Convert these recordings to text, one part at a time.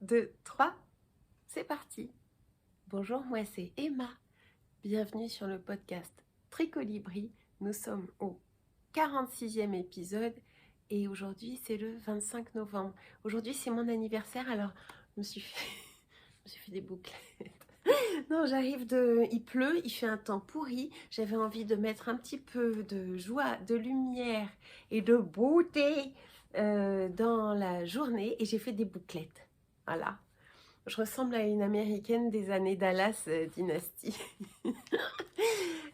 2, 3, c'est parti. Bonjour, moi c'est Emma. Bienvenue sur le podcast Tricolibri. Nous sommes au 46e épisode et aujourd'hui c'est le 25 novembre. Aujourd'hui c'est mon anniversaire, alors je me suis fait des bouclettes. Non, il pleut, il fait un temps pourri. J'avais envie de mettre un petit peu de joie, de lumière et de beauté dans la journée et j'ai fait des bouclettes. Voilà. Je ressemble à une américaine des années Dallas Dynasty.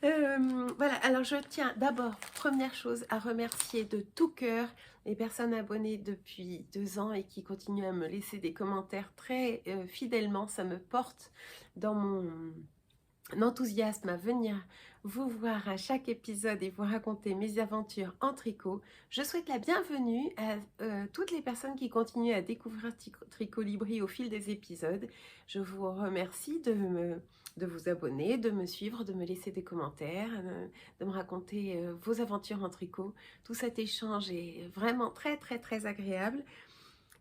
Voilà, alors je tiens d'abord, première chose, à remercier de tout cœur les personnes abonnées depuis 2 ans et qui continuent à me laisser des commentaires très fidèlement. Ça me porte dans mon enthousiasme à venir vous voir à chaque épisode et vous raconter mes aventures en tricot. Je souhaite la bienvenue à toutes les personnes qui continuent à découvrir Tricolibri au fil des épisodes. Je vous remercie de vous abonner, de me suivre, de me laisser des commentaires, de me raconter vos aventures en tricot. Tout cet échange est vraiment très très très agréable.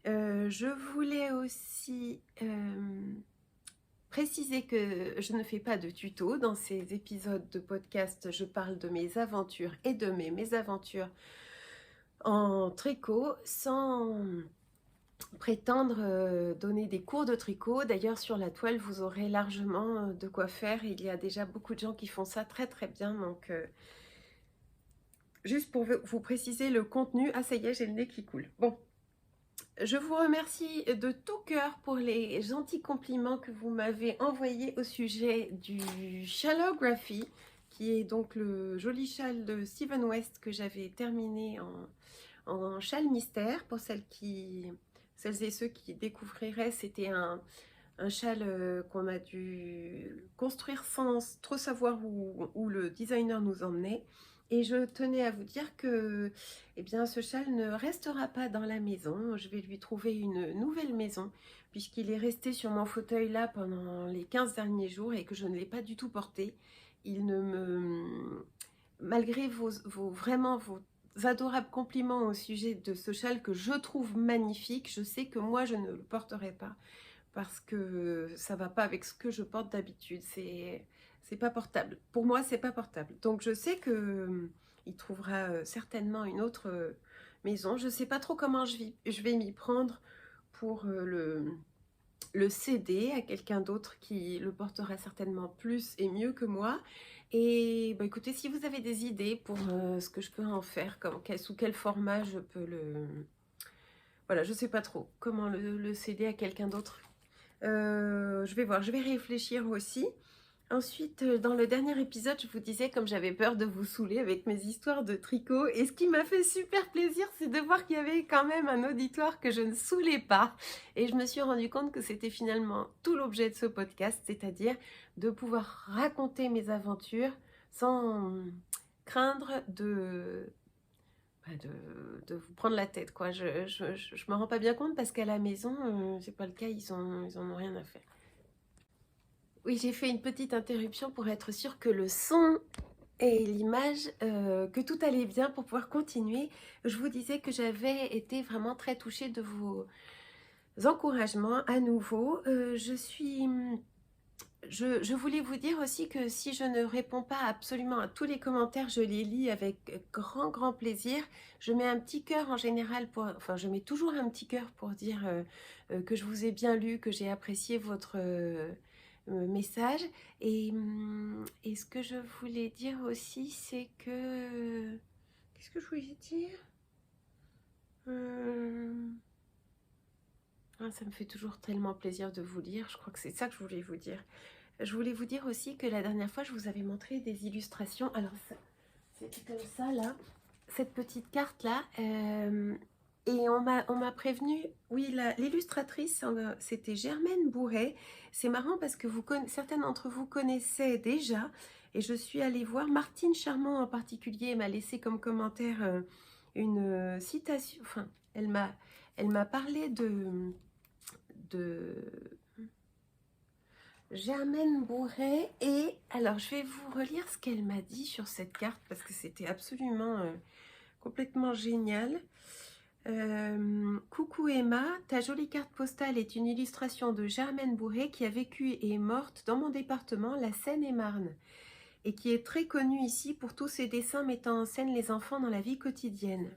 Je voulais aussi préciser que je ne fais pas de tuto. Dans ces épisodes de podcast, je parle de mes aventures et de mes mésaventures en tricot sans prétendre donner des cours de tricot. D'ailleurs, sur la toile, vous aurez largement de quoi faire. Il y a déjà beaucoup de gens qui font ça très très bien. Donc, juste pour vous préciser le contenu. Ah, ça y est, j'ai le nez qui coule. Bon. Je vous remercie de tout cœur pour les gentils compliments que vous m'avez envoyés au sujet du Shallowgraphy, qui est donc le joli châle de Steven West que j'avais terminé en châle mystère. Pour celles et ceux qui découvriraient, c'était un châle qu'on a dû construire sans trop savoir où le designer nous emmenait. Et je tenais à vous dire que ce châle ne restera pas dans la maison. Je vais lui trouver une nouvelle maison puisqu'il est resté sur mon fauteuil là pendant les 15 derniers jours et que je ne l'ai pas du tout porté. Il ne me... Malgré vos adorables compliments au sujet de ce châle que je trouve magnifique, je sais que moi je ne le porterai pas parce que ça va pas avec ce que je porte d'habitude. C'est pas portable. Pour moi, c'est pas portable. Donc je sais que il trouvera certainement une autre maison. Je sais pas trop comment je vais m'y prendre pour le céder à quelqu'un d'autre qui le portera certainement plus et mieux que moi. Et bah, écoutez, si vous avez des idées pour ce que je peux en faire, sous quel format je peux le... Voilà, je sais pas trop comment le céder à quelqu'un d'autre. Je vais voir, je vais réfléchir aussi. Ensuite, dans le dernier épisode, je vous disais comme j'avais peur de vous saouler avec mes histoires de tricot. Et ce qui m'a fait super plaisir, c'est de voir qu'il y avait quand même un auditoire que je ne saoulais pas. Et je me suis rendu compte que c'était finalement tout l'objet de ce podcast, c'est-à-dire de pouvoir raconter mes aventures sans craindre de vous prendre la tête, quoi. Je me rends pas bien compte parce qu'à la maison, c'est pas le cas, ils en ont rien à faire. Oui, j'ai fait une petite interruption pour être sûre que le son et l'image, que tout allait bien pour pouvoir continuer. Je vous disais que j'avais été vraiment très touchée de vos encouragements à nouveau. Je voulais vous dire aussi que si je ne réponds pas absolument à tous les commentaires, je les lis avec grand plaisir. Je mets un petit cœur en général, je mets toujours un petit cœur pour dire que je vous ai bien lu, que j'ai apprécié votre message. Et ce que je voulais dire aussi, c'est que... Qu'est-ce que je voulais dire ça me fait toujours tellement plaisir de vous lire. Je crois que c'est ça que je voulais vous dire. Je voulais vous dire aussi que la dernière fois, je vous avais montré des illustrations. Alors, c'était comme ça, là. Cette petite carte-là. Et on m'a prévenu, oui, l'illustratrice, c'était Germaine Bourret. C'est marrant parce que certaines d'entre vous connaissaient déjà. Et je suis allée voir, Martine Charmant en particulier m'a laissé comme commentaire une citation. Enfin, elle m'a parlé de Germaine Bourret. Et alors, je vais vous relire ce qu'elle m'a dit sur cette carte parce que c'était absolument complètement génial. Coucou Emma, ta jolie carte postale est une illustration de Germaine Bourret qui a vécu et est morte dans mon département, la Seine-et-Marne, et qui est très connue ici pour tous ses dessins mettant en scène les enfants dans la vie quotidienne.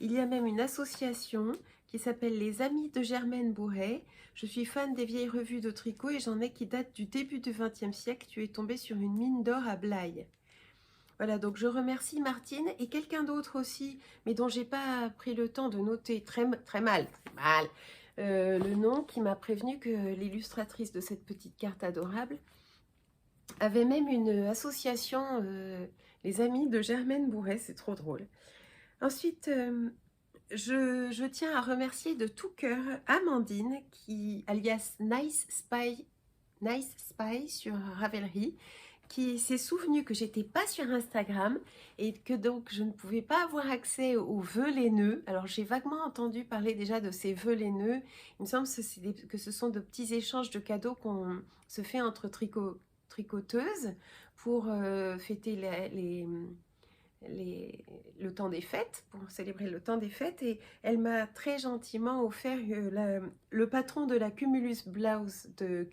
Il y a même une association qui s'appelle les Amis de Germaine Bourret. Je suis fan des vieilles revues de tricot et j'en ai qui datent du début du XXe siècle. Tu es tombée sur une mine d'or à Blaye. Voilà, donc je remercie Martine et quelqu'un d'autre aussi, mais dont j'ai pas pris le temps de noter très mal, le nom, qui m'a prévenu que l'illustratrice de cette petite carte adorable avait même une association, les Amis de Germaine Bourret, c'est trop drôle. Ensuite, je tiens à remercier de tout cœur Amandine, alias Nice Spy sur Ravelry, qui s'est souvenu que j'étais pas sur Instagram et que donc je ne pouvais pas avoir accès aux vœux laineux. Alors j'ai vaguement entendu parler déjà de ces vœux laineux. Il me semble que ce sont de petits échanges de cadeaux qu'on se fait entre tricoteuses pour fêter le temps des fêtes, pour célébrer le temps des fêtes. Et elle m'a très gentiment offert le patron de la Cumulus Blouse de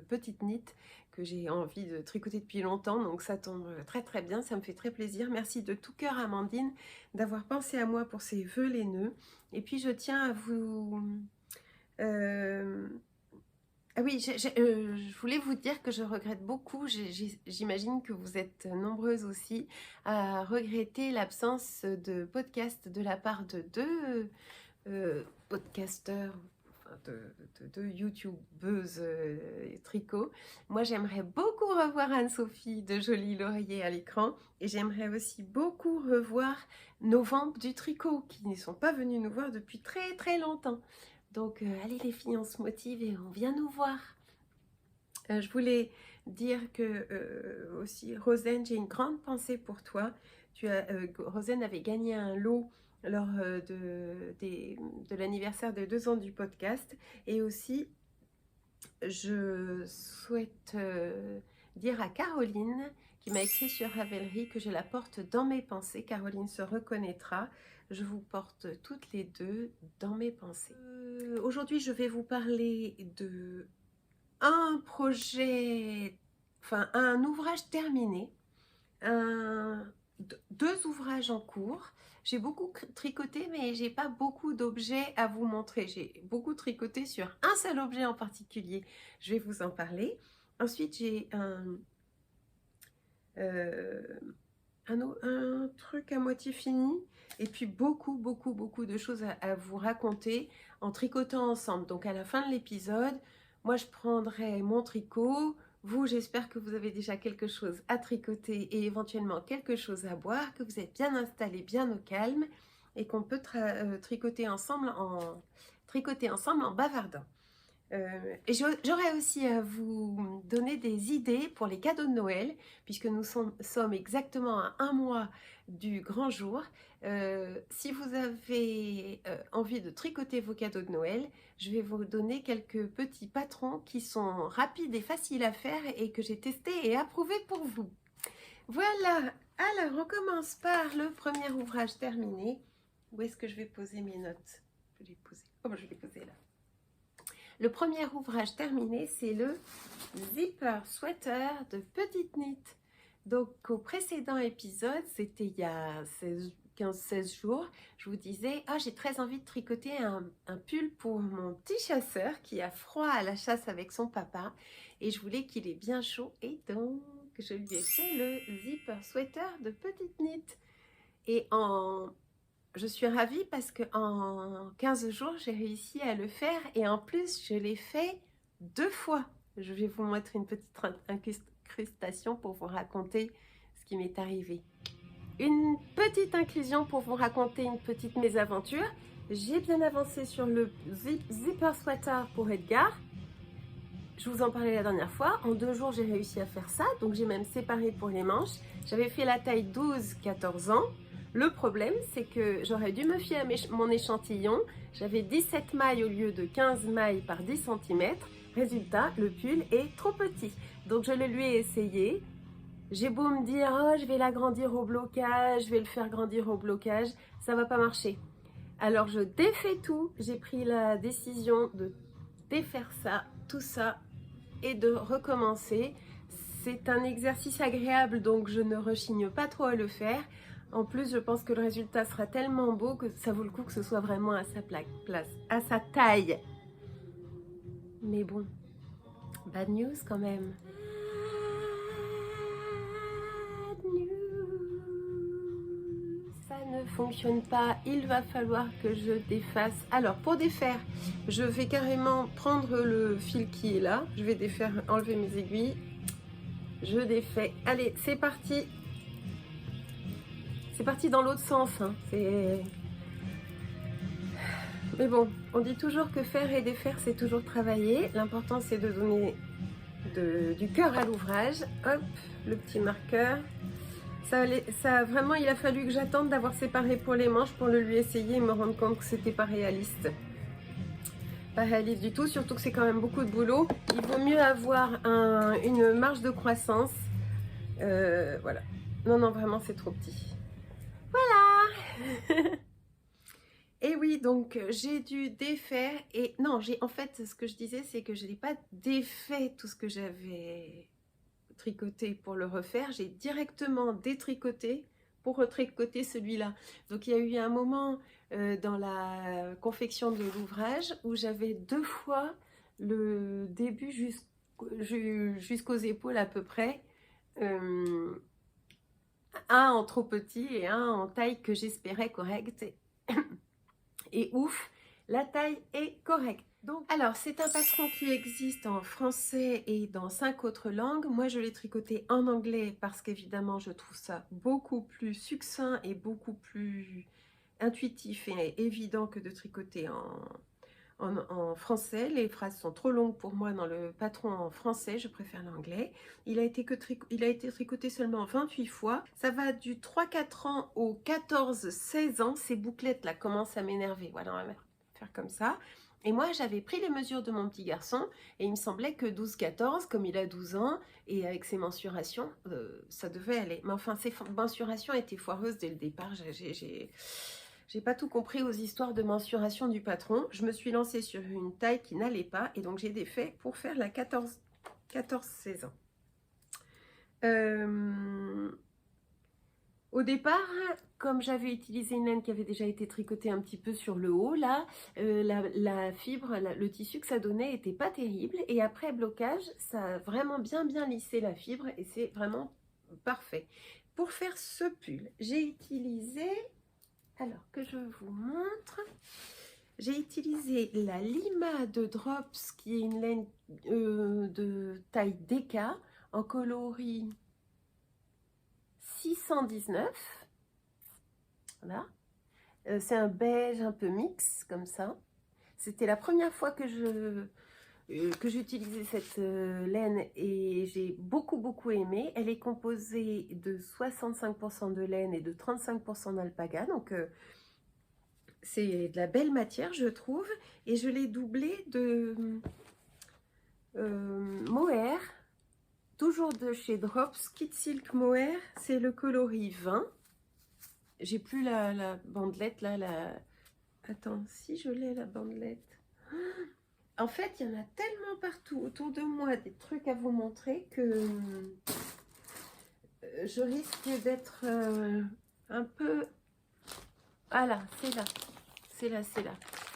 Petite Knit, que j'ai envie de tricoter depuis longtemps, donc ça tombe très très bien, ça me fait très plaisir. Merci de tout cœur Amandine d'avoir pensé à moi pour ces vœux laineux. Et puis je tiens à vous... Ah oui, je voulais vous dire que je regrette beaucoup, j'imagine que vous êtes nombreuses aussi à regretter l'absence de podcast de la part de deux podcasteurs, de youtubeuses tricot. Moi j'aimerais beaucoup revoir Anne-Sophie de Jolie Laurier à l'écran et j'aimerais aussi beaucoup revoir nos ventes du tricot qui ne sont pas venues nous voir depuis très très longtemps. Donc allez les filles, on se motive et on vient nous voir. Je voulais dire que aussi Rosen, j'ai une grande pensée pour toi. Rosen avait gagné un lot lors de l'anniversaire de 2 ans du podcast. Et aussi, je souhaite dire à Caroline, qui m'a écrit sur Ravelry, que je la porte dans mes pensées. Caroline se reconnaîtra. Je vous porte toutes les deux dans mes pensées. Aujourd'hui, je vais vous parler de un projet, enfin un ouvrage terminé, deux ouvrages en cours. J'ai beaucoup tricoté, mais j'ai pas beaucoup d'objets à vous montrer. J'ai beaucoup tricoté sur un seul objet en particulier. Je vais vous en parler. Ensuite, j'ai un truc à moitié fini. Et puis beaucoup de choses à vous raconter en tricotant ensemble. Donc à la fin de l'épisode, moi je prendrai mon tricot. Vous, j'espère que vous avez déjà quelque chose à tricoter et éventuellement quelque chose à boire, que vous êtes bien installés, bien au calme et qu'on peut tricoter ensemble en bavardant. Et j'aurais aussi à vous donner des idées pour les cadeaux de Noël, puisque nous sommes exactement à 1 mois du grand jour. Si vous avez envie de tricoter vos cadeaux de Noël, je vais vous donner quelques petits patrons qui sont rapides et faciles à faire et que j'ai testé et approuvé pour vous. Voilà, alors on commence par le premier ouvrage terminé. Où est-ce que je vais poser mes notes? Je vais les poser. Oh, je vais les poser là. Le premier ouvrage terminé, c'est le Zipper Sweater de Petite Knit. Donc, au précédent épisode, c'était il y a 15-16 jours, je vous disais « Ah, j'ai très envie de tricoter un pull pour mon petit chasseur qui a froid à la chasse avec son papa. Et je voulais qu'il ait bien chaud. Et donc, je lui ai fait le Zipper Sweater de Petite Knit. Et je suis ravie parce qu'en 15 jours, j'ai réussi à le faire et en plus, je l'ai fait 2 fois. Je vais vous montrer une petite incrustation pour vous raconter ce qui m'est arrivé. Une petite inclusion pour vous raconter une petite mésaventure. J'ai bien avancé sur le Zipper Sweater pour Edgar. Je vous en parlais la dernière fois. En 2 jours, j'ai réussi à faire ça. Donc, j'ai même séparé pour les manches. J'avais fait la taille 12-14 ans. Le problème, c'est que j'aurais dû me fier à mon échantillon. J'avais 17 mailles au lieu de 15 mailles par 10 cm. Résultat, le pull est trop petit. Donc, je le lui ai essayé. J'ai beau me dire, oh, je vais l'agrandir au blocage, je vais le faire grandir au blocage. Ça ne va pas marcher. Alors je défais tout, j'ai pris la décision de défaire ça, tout ça et de recommencer. C'est un exercice agréable donc je ne rechigne pas trop à le faire. En plus je pense que le résultat sera tellement beau que ça vaut le coup que ce soit vraiment à sa place, à sa taille. Mais bon, bad news quand même. Ça ne fonctionne pas, il va falloir que je défasse. Alors pour défaire, je vais carrément prendre le fil qui est là, je vais défaire, enlever mes aiguilles, je défais. Allez, c'est parti. C'est parti dans l'autre sens, hein. Mais bon, on dit toujours que faire et défaire c'est toujours travailler. L'important c'est de donner du cœur à l'ouvrage. Hop, le petit marqueur. Vraiment, il a fallu que j'attende d'avoir séparé pour les manches pour le lui essayer et me rendre compte que c'était pas réaliste. Pas réaliste du tout, surtout que c'est quand même beaucoup de boulot. Il vaut mieux avoir une marge de croissance. Voilà. Non, non, vraiment, c'est trop petit. Voilà. Et oui, donc j'ai dû défaire. Et non, en fait, ce que je disais, c'est que je n'ai pas défait tout ce que j'avais tricoté pour le refaire, j'ai directement détricoté pour retricoter celui-là. Donc il y a eu un moment dans la confection de l'ouvrage où j'avais 2 fois le début jusqu'aux épaules à peu près, un en trop petit et un en taille que j'espérais correcte. Et ouf, la taille est correcte. Donc, alors, c'est un patron qui existe en français et dans 5 autres langues. Moi, je l'ai tricoté en anglais parce qu'évidemment, je trouve ça beaucoup plus succinct et beaucoup plus intuitif et évident que de tricoter en français. Les phrases sont trop longues pour moi dans le patron en français, je préfère l'anglais. Il a été tricoté seulement 28 fois. Ça va du 3-4 ans au 14-16 ans. Ces bouclettes là commencent à m'énerver. Voilà, on va faire comme ça. Et moi, j'avais pris les mesures de mon petit garçon et il me semblait que 12-14, comme il a 12 ans, et avec ses mensurations, ça devait aller. Mais enfin, ses mensurations étaient foireuses dès le départ. J'ai pas tout compris aux histoires de mensuration du patron. Je me suis lancée sur une taille qui n'allait pas et donc j'ai défait pour faire la 14-16 ans. Au départ, comme j'avais utilisé une laine qui avait déjà été tricotée un petit peu sur le haut, là, la fibre, le tissu que ça donnait n'était pas terrible. Et après blocage, ça a vraiment bien lissé la fibre et c'est vraiment parfait. Pour faire ce pull, j'ai utilisé, alors que je vous montre, j'ai utilisé la Lima de Drops, qui est une laine de taille DK, en coloris 619. Voilà. C'est un beige un peu mix, comme ça. C'était la première fois que j'utilisais cette laine et j'ai beaucoup aimé. Elle est composée de 65% de laine et de 35% d'alpaga, donc c'est de la belle matière je trouve, et je l'ai doublée de mohair, toujours de chez Drops, Kid Silk Mohair, c'est le coloris 20. J'ai plus la bandelette là, attends, si je l'ai la bandelette. En fait, il y en a tellement partout autour de moi des trucs à vous montrer que je risque d'être un peu... Voilà, c'est là.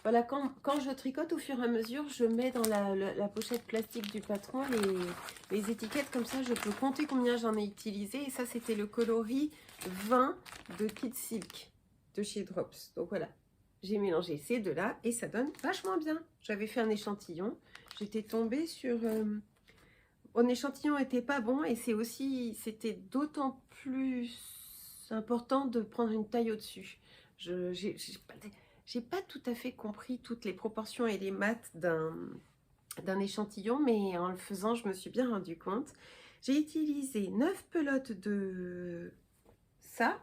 Voilà, quand je tricote au fur et à mesure, je mets dans la pochette plastique du patron les étiquettes, comme ça je peux compter combien j'en ai utilisé. Et ça, c'était le coloris 20 de Kid Silk de chez Drops. Donc voilà, j'ai mélangé ces deux-là et ça donne vachement bien. J'avais fait un échantillon, j'étais tombée sur... mon échantillon n'était pas bon et c'était d'autant plus important de prendre une taille au-dessus. J'ai pas tout à fait compris toutes les proportions et les maths d'un échantillon, mais en le faisant, je me suis bien rendu compte. J'ai utilisé 9 pelotes de ça,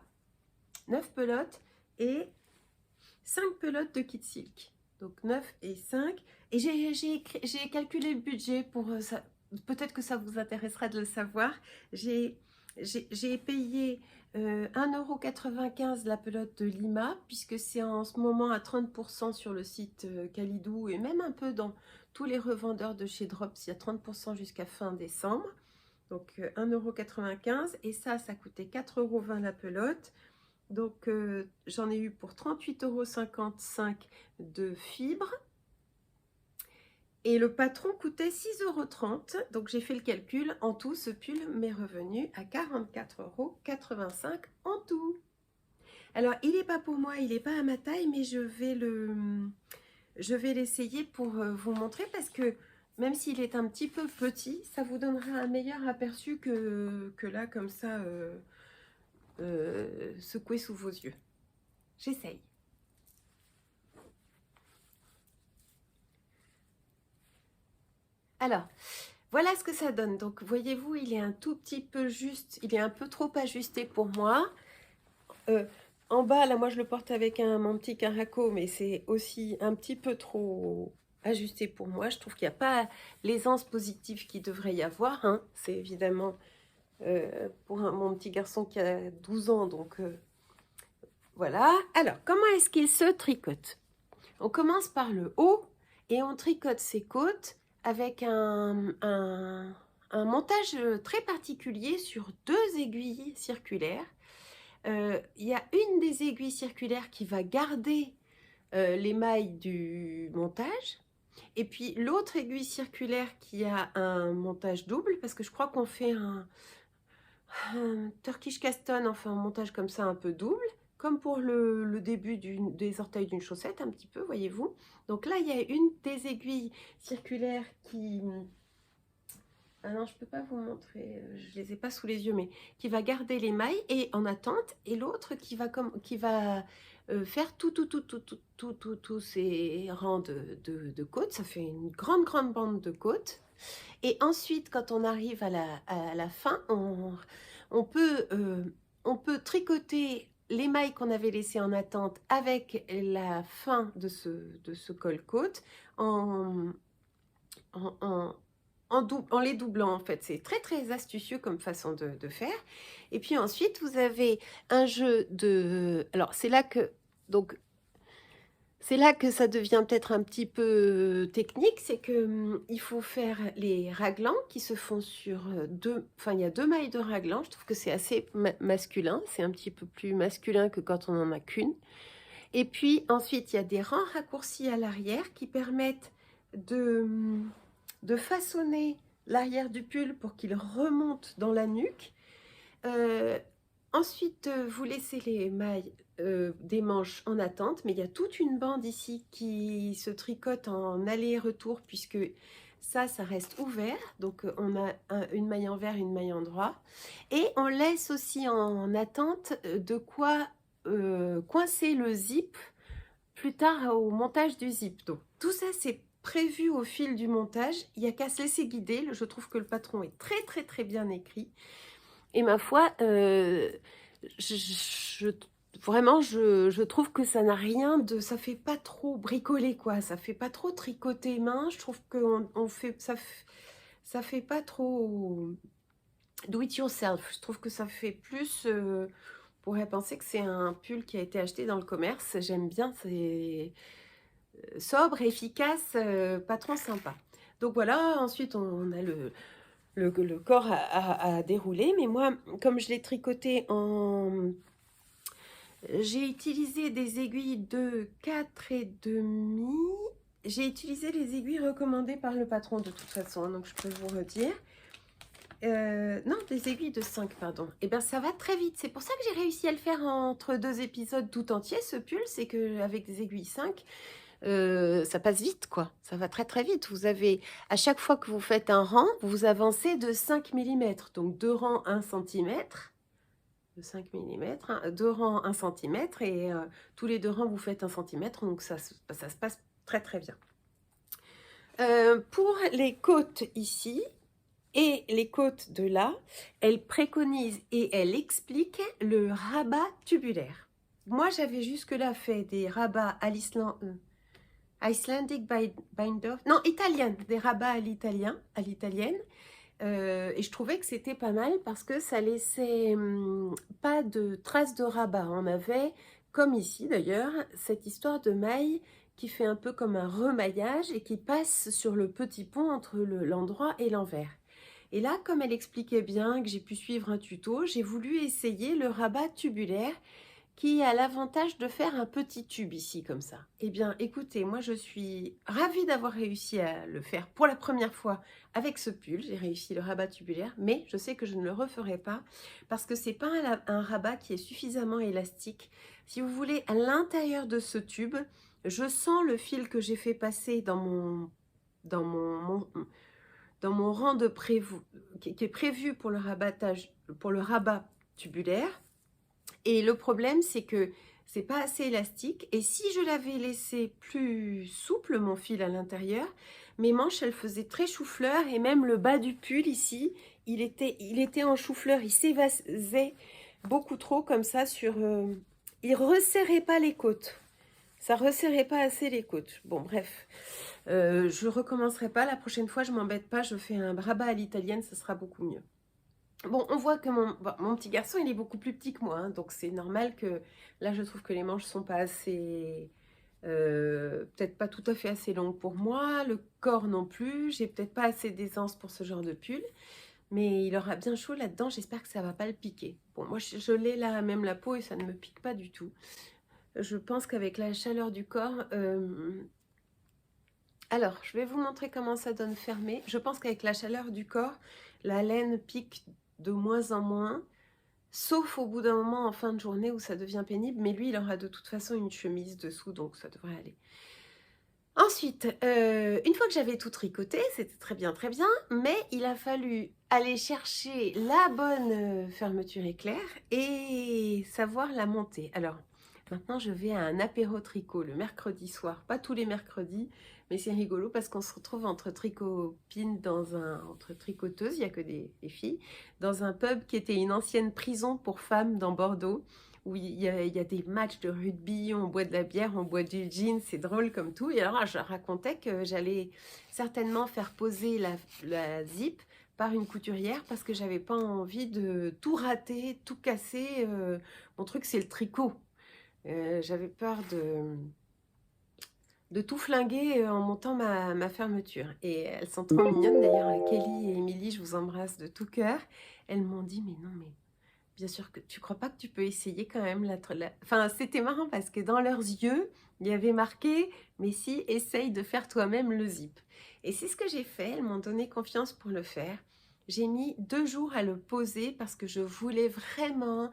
9 pelotes et 5 pelotes de Kid Silk. Donc 9 et 5. Et j'ai calculé le budget pour ça. Peut-être que ça vous intéressera de le savoir. J'ai J'ai payé 1,95 € la pelote de Lima, puisque c'est en ce moment à 30% sur le site Kalidou, et même un peu dans tous les revendeurs de chez Drops, il y a 30% jusqu'à fin décembre. Donc 1,95 €, et ça coûtait 4,20 € la pelote. Donc j'en ai eu pour 38,55 € de fibres. Et le patron coûtait 6,30 €. Donc j'ai fait le calcul. En tout, ce pull m'est revenu à 44,85 € en tout. Alors, il n'est pas pour moi, il n'est pas à ma taille, mais je vais l'essayer pour vous montrer, parce que même s'il est un petit peu petit, ça vous donnera un meilleur aperçu que là, comme ça, secoué sous vos yeux. J'essaye. Alors, voilà ce que ça donne. Donc, voyez-vous, il est un tout petit peu juste, il est un peu trop ajusté pour moi. En bas, là, moi, je le porte avec mon petit caraco, mais c'est aussi un petit peu trop ajusté pour moi. Je trouve qu'il n'y a pas l'aisance positive qu'il devrait y avoir, hein. C'est évidemment pour mon petit garçon qui a 12 ans, donc voilà. Alors, comment est-ce qu'il se tricote? On commence par le haut et on tricote ses côtes avec un montage très particulier sur 2 aiguilles circulaires. Il y a une des aiguilles circulaires qui va garder les mailles du montage, et puis l'autre aiguille circulaire qui a un montage double, parce que je crois qu'on fait un Turkish Caston, enfin un montage comme ça un peu double, comme pour le début des orteils d'une chaussette, un petit peu, voyez-vous. Donc là, il y a une des aiguilles circulaires qui... Ah non, je ne peux pas vous montrer, je ne les ai pas sous les yeux, mais qui va garder les mailles et en attente, et l'autre qui va faire tous ces rangs de côtes. Ça fait une grande bande de côtes. Et ensuite, quand on arrive à la fin, on peut tricoter les mailles qu'on avait laissées en attente avec la fin de ce col-côte en les doublant, en fait. C'est très astucieux comme façon de faire. Et puis ensuite, vous avez un jeu de... Alors, c'est là que ça devient peut-être un petit peu technique, c'est que il faut faire les raglans qui se font sur il y a 2 mailles de raglan. Je trouve que c'est assez masculin, c'est un petit peu plus masculin que quand on n'en a qu'une. Et puis ensuite, il y a des rangs raccourcis à l'arrière qui permettent de façonner l'arrière du pull pour qu'il remonte dans la nuque. Ensuite, vous laissez les mailles des manches en attente, mais il y a toute une bande ici qui se tricote en aller-retour, puisque ça reste ouvert. Donc on a une maille envers, une maille endroit, et on laisse aussi en attente de quoi coincer le zip plus tard au montage du zip. Donc tout ça, c'est prévu au fil du montage. Il n'y a qu'à se laisser guider. Je trouve que le patron est très bien écrit. Et ma foi, vraiment, je trouve que ça n'a rien de... Ça fait pas trop bricoler, quoi. Ça fait pas trop tricoter main. Je trouve que ça fait pas trop do it yourself. Je trouve que ça fait plus... on pourrait penser que c'est un pull qui a été acheté dans le commerce. J'aime bien, c'est sobre, efficace, patron sympa. Donc voilà, ensuite on a le corps à dérouler, mais moi, comme je l'ai tricoté j'ai utilisé des aiguilles de 4,5. J'ai utilisé les aiguilles recommandées par le patron de toute façon, donc je peux vous redire. Non, des aiguilles de 5, pardon. Et bien ça va très vite, c'est pour ça que j'ai réussi à le faire entre 2 épisodes tout entier, ce pull, c'est qu'avec des aiguilles 5, ça passe vite, quoi. Ça va très vite. Vous avez, à chaque fois que vous faites un rang, vous avancez de 5 mm. Donc 2 rangs 1 cm, de 5 mm, 2 rangs 1 cm, et tous les 2 rangs vous faites 1 cm, donc ça se passe très bien. Pour les côtes ici et les côtes de là, elle préconise et elle explique le rabat tubulaire. Moi, j'avais jusque-là fait des rabats à Icelandic binder, non, italienne, des rabats à l'italienne. Et je trouvais que c'était pas mal parce que ça laissait pas de traces de rabat. On avait, comme ici d'ailleurs, cette histoire de maille qui fait un peu comme un remaillage et qui passe sur le petit pont entre l'endroit et l'envers. Et là, comme elle expliquait bien que j'ai pu suivre un tuto, j'ai voulu essayer le rabat tubulaire qui a l'avantage de faire un petit tube ici comme ça. Eh bien écoutez, moi je suis ravie d'avoir réussi à le faire pour la première fois avec ce pull. J'ai réussi le rabat tubulaire, mais je sais que je ne le referai pas parce que c'est pas un rabat qui est suffisamment élastique. Si vous voulez, à l'intérieur de ce tube, je sens le fil que j'ai fait passer dans mon rang de prévu, qui est prévu pour le rabattage, pour le rabat tubulaire. Et le problème, c'est que c'est pas assez élastique. Et si je l'avais laissé plus souple, mon fil à l'intérieur, mes manches, elles faisaient très chou-fleur. Et même le bas du pull ici, il était en chou-fleur. Il s'évasait beaucoup trop comme ça sur... il resserrait pas les côtes. Ça resserrait pas assez les côtes. Bon, bref. Je recommencerai pas. La prochaine fois, je m'embête pas. Je fais un rabat à l'italienne, ça sera beaucoup mieux. Bon, on voit que mon petit garçon, il est beaucoup plus petit que moi, hein, donc c'est normal que là, je trouve que les manches sont pas assez, peut-être pas tout à fait assez longues pour moi, le corps non plus, j'ai peut-être pas assez d'aisance pour ce genre de pull, mais il aura bien chaud là-dedans, j'espère que ça va pas le piquer. Bon, moi, je l'ai là, même la peau, et ça ne me pique pas du tout. Je pense qu'avec la chaleur du corps... Alors, je vais vous montrer comment ça donne fermé. Je pense qu'avec la chaleur du corps, la laine pique de moins en moins, sauf au bout d'un moment en fin de journée où ça devient pénible, mais lui il aura de toute façon une chemise dessous, donc ça devrait aller. Ensuite, une fois que j'avais tout tricoté, c'était très bien, mais il a fallu aller chercher la bonne fermeture éclair et savoir la monter. Alors, maintenant je vais à un apéro tricot le mercredi soir, pas tous les mercredis, mais c'est rigolo parce qu'on se retrouve entre tricopines entre tricoteuses, il n'y a que des filles, dans un pub qui était une ancienne prison pour femmes dans Bordeaux, où il y a des matchs de rugby, on boit de la bière, on boit du gin, c'est drôle comme tout. Et alors je racontais que j'allais certainement faire poser la zip par une couturière parce que j'avais pas envie de tout rater, tout casser. Mon truc c'est le tricot. J'avais peur de tout flinguer en montant ma fermeture. Et elles sont trop mignonnes d'ailleurs, Kelly et Émilie, je vous embrasse de tout cœur. Elles m'ont dit mais non mais bien sûr que tu crois pas que tu peux essayer quand même Enfin c'était marrant parce que dans leurs yeux il y avait marqué mais si essaye de faire toi-même le zip. Et c'est ce que j'ai fait, elles m'ont donné confiance pour le faire. J'ai mis 2 jours à le poser parce que je voulais vraiment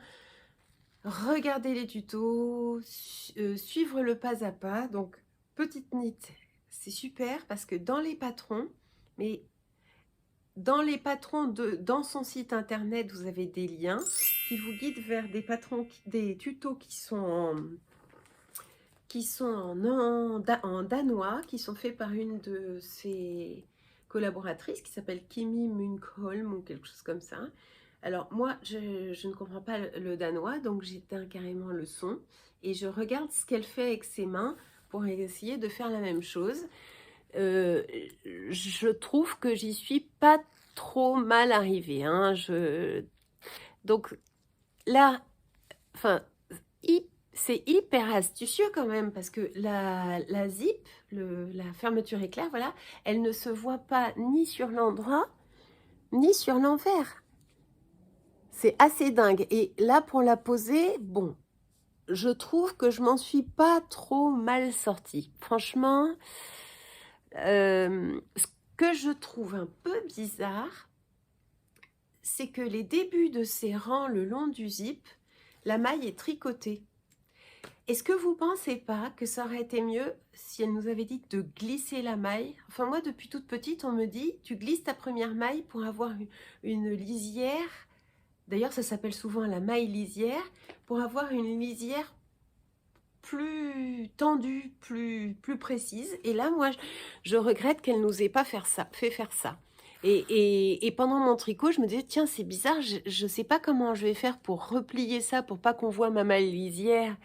regarder les tutos, suivre le pas à pas. Donc petite knit, c'est super parce que dans les patrons, dans son site internet, vous avez des liens qui vous guident vers des patrons, des tutos qui sont en danois, qui sont faits par une de ses collaboratrices qui s'appelle Kimi Munkholm ou quelque chose comme ça. Alors moi, je ne comprends pas le danois, donc j'éteins carrément le son et je regarde ce qu'elle fait avec ses mains pour essayer de faire la même chose. Je trouve que j'y suis pas trop mal arrivée, hein. Donc là, enfin, c'est hyper astucieux quand même parce que la zip, la fermeture éclair, voilà, elle ne se voit pas ni sur l'endroit ni sur l'envers. C'est assez dingue. Et là, pour la poser, bon, je trouve que je m'en suis pas trop mal sortie. Franchement, ce que je trouve un peu bizarre, c'est que les débuts de ces rangs le long du zip, la maille est tricotée. Est-ce que vous pensez pas que ça aurait été mieux si elle nous avait dit de glisser la maille? Enfin moi, depuis toute petite, on me dit, tu glisses ta première maille pour avoir une lisière. D'ailleurs, ça s'appelle souvent la maille lisière, pour avoir une lisière plus tendue, plus précise. Et là, moi, je regrette qu'elle nous ait pas fait faire ça. Et pendant mon tricot, je me disais, tiens, c'est bizarre, je ne sais pas comment je vais faire pour replier ça, pour pas qu'on voit ma maille lisière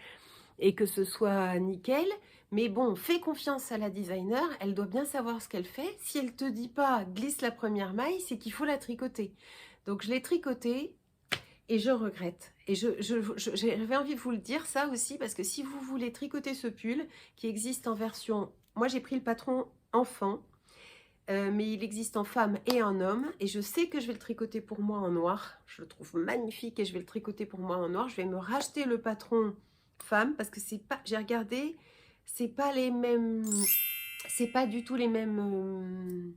et que ce soit nickel. Mais bon, fais confiance à la designer, elle doit bien savoir ce qu'elle fait. Si elle te dit pas glisse la première maille, c'est qu'il faut la tricoter. Donc je l'ai tricotée et je regrette. Et j'avais envie de vous le dire ça aussi, parce que si vous voulez tricoter ce pull, qui existe en version... Moi j'ai pris le patron enfant, mais il existe en femme et en homme, et je sais que je vais le tricoter pour moi en noir. Je le trouve magnifique et je vais le tricoter pour moi en noir. Je vais me racheter le patron femme, parce que c'est pas... J'ai regardé... C'est pas les mêmes, c'est pas du tout les mêmes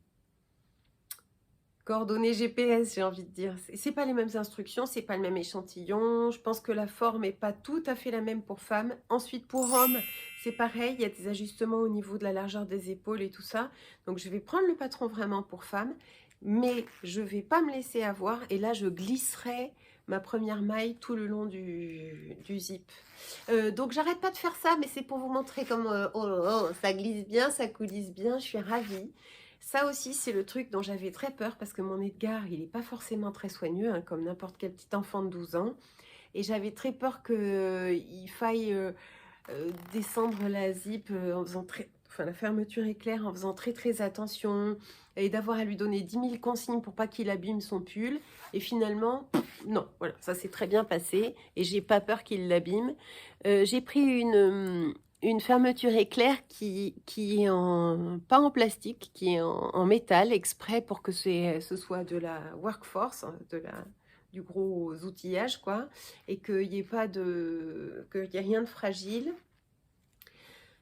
coordonnées GPS, j'ai envie de dire. C'est pas les mêmes instructions, c'est pas le même échantillon. Je pense que la forme est pas tout à fait la même pour femmes. Ensuite, pour hommes, c'est pareil. Il y a des ajustements au niveau de la largeur des épaules et tout ça. Donc, je vais prendre le patron vraiment pour femmes, mais je vais pas me laisser avoir. Et là, je glisserai ma première maille tout le long du zip. Donc j'arrête pas de faire ça, mais c'est pour vous montrer comme ça glisse bien, ça coulisse bien, je suis ravie. Ça aussi c'est le truc dont j'avais très peur, parce que mon Edgar il n'est pas forcément très soigneux, hein, comme n'importe quel petit enfant de 12 ans, et j'avais très peur qu'il faille descendre la zip en faisant enfin la fermeture éclair en faisant très attention, et d'avoir à lui donner 10 000 consignes pour pas qu'il abîme son pull. Et finalement, non, voilà, ça s'est très bien passé et j'ai pas peur qu'il l'abîme. J'ai pris une fermeture éclair qui est pas en plastique, qui est en métal, exprès pour que ce soit de la workforce, du gros outillage, quoi, et qu'il n'y ait rien de fragile.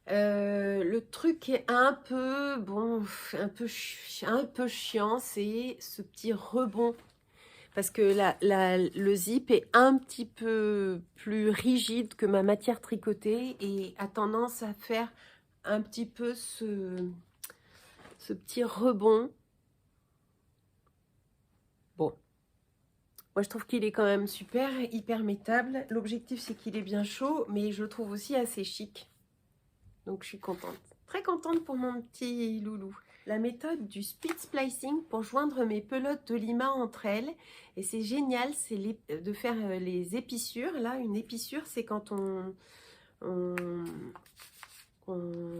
Le truc est un peu, bon, un peu chiant, c'est ce petit rebond. Parce que le zip est un petit peu plus rigide que ma matière tricotée et a tendance à faire un petit peu ce petit rebond. Bon, moi je trouve qu'il est quand même super, hyper métable. L'objectif c'est qu'il est bien chaud, mais je le trouve aussi assez chic. Donc je suis contente, très contente pour mon petit loulou. La méthode du speed splicing pour joindre mes pelotes de lima entre elles. Et c'est génial, c'est de faire les épissures. Là, une épissure, c'est quand on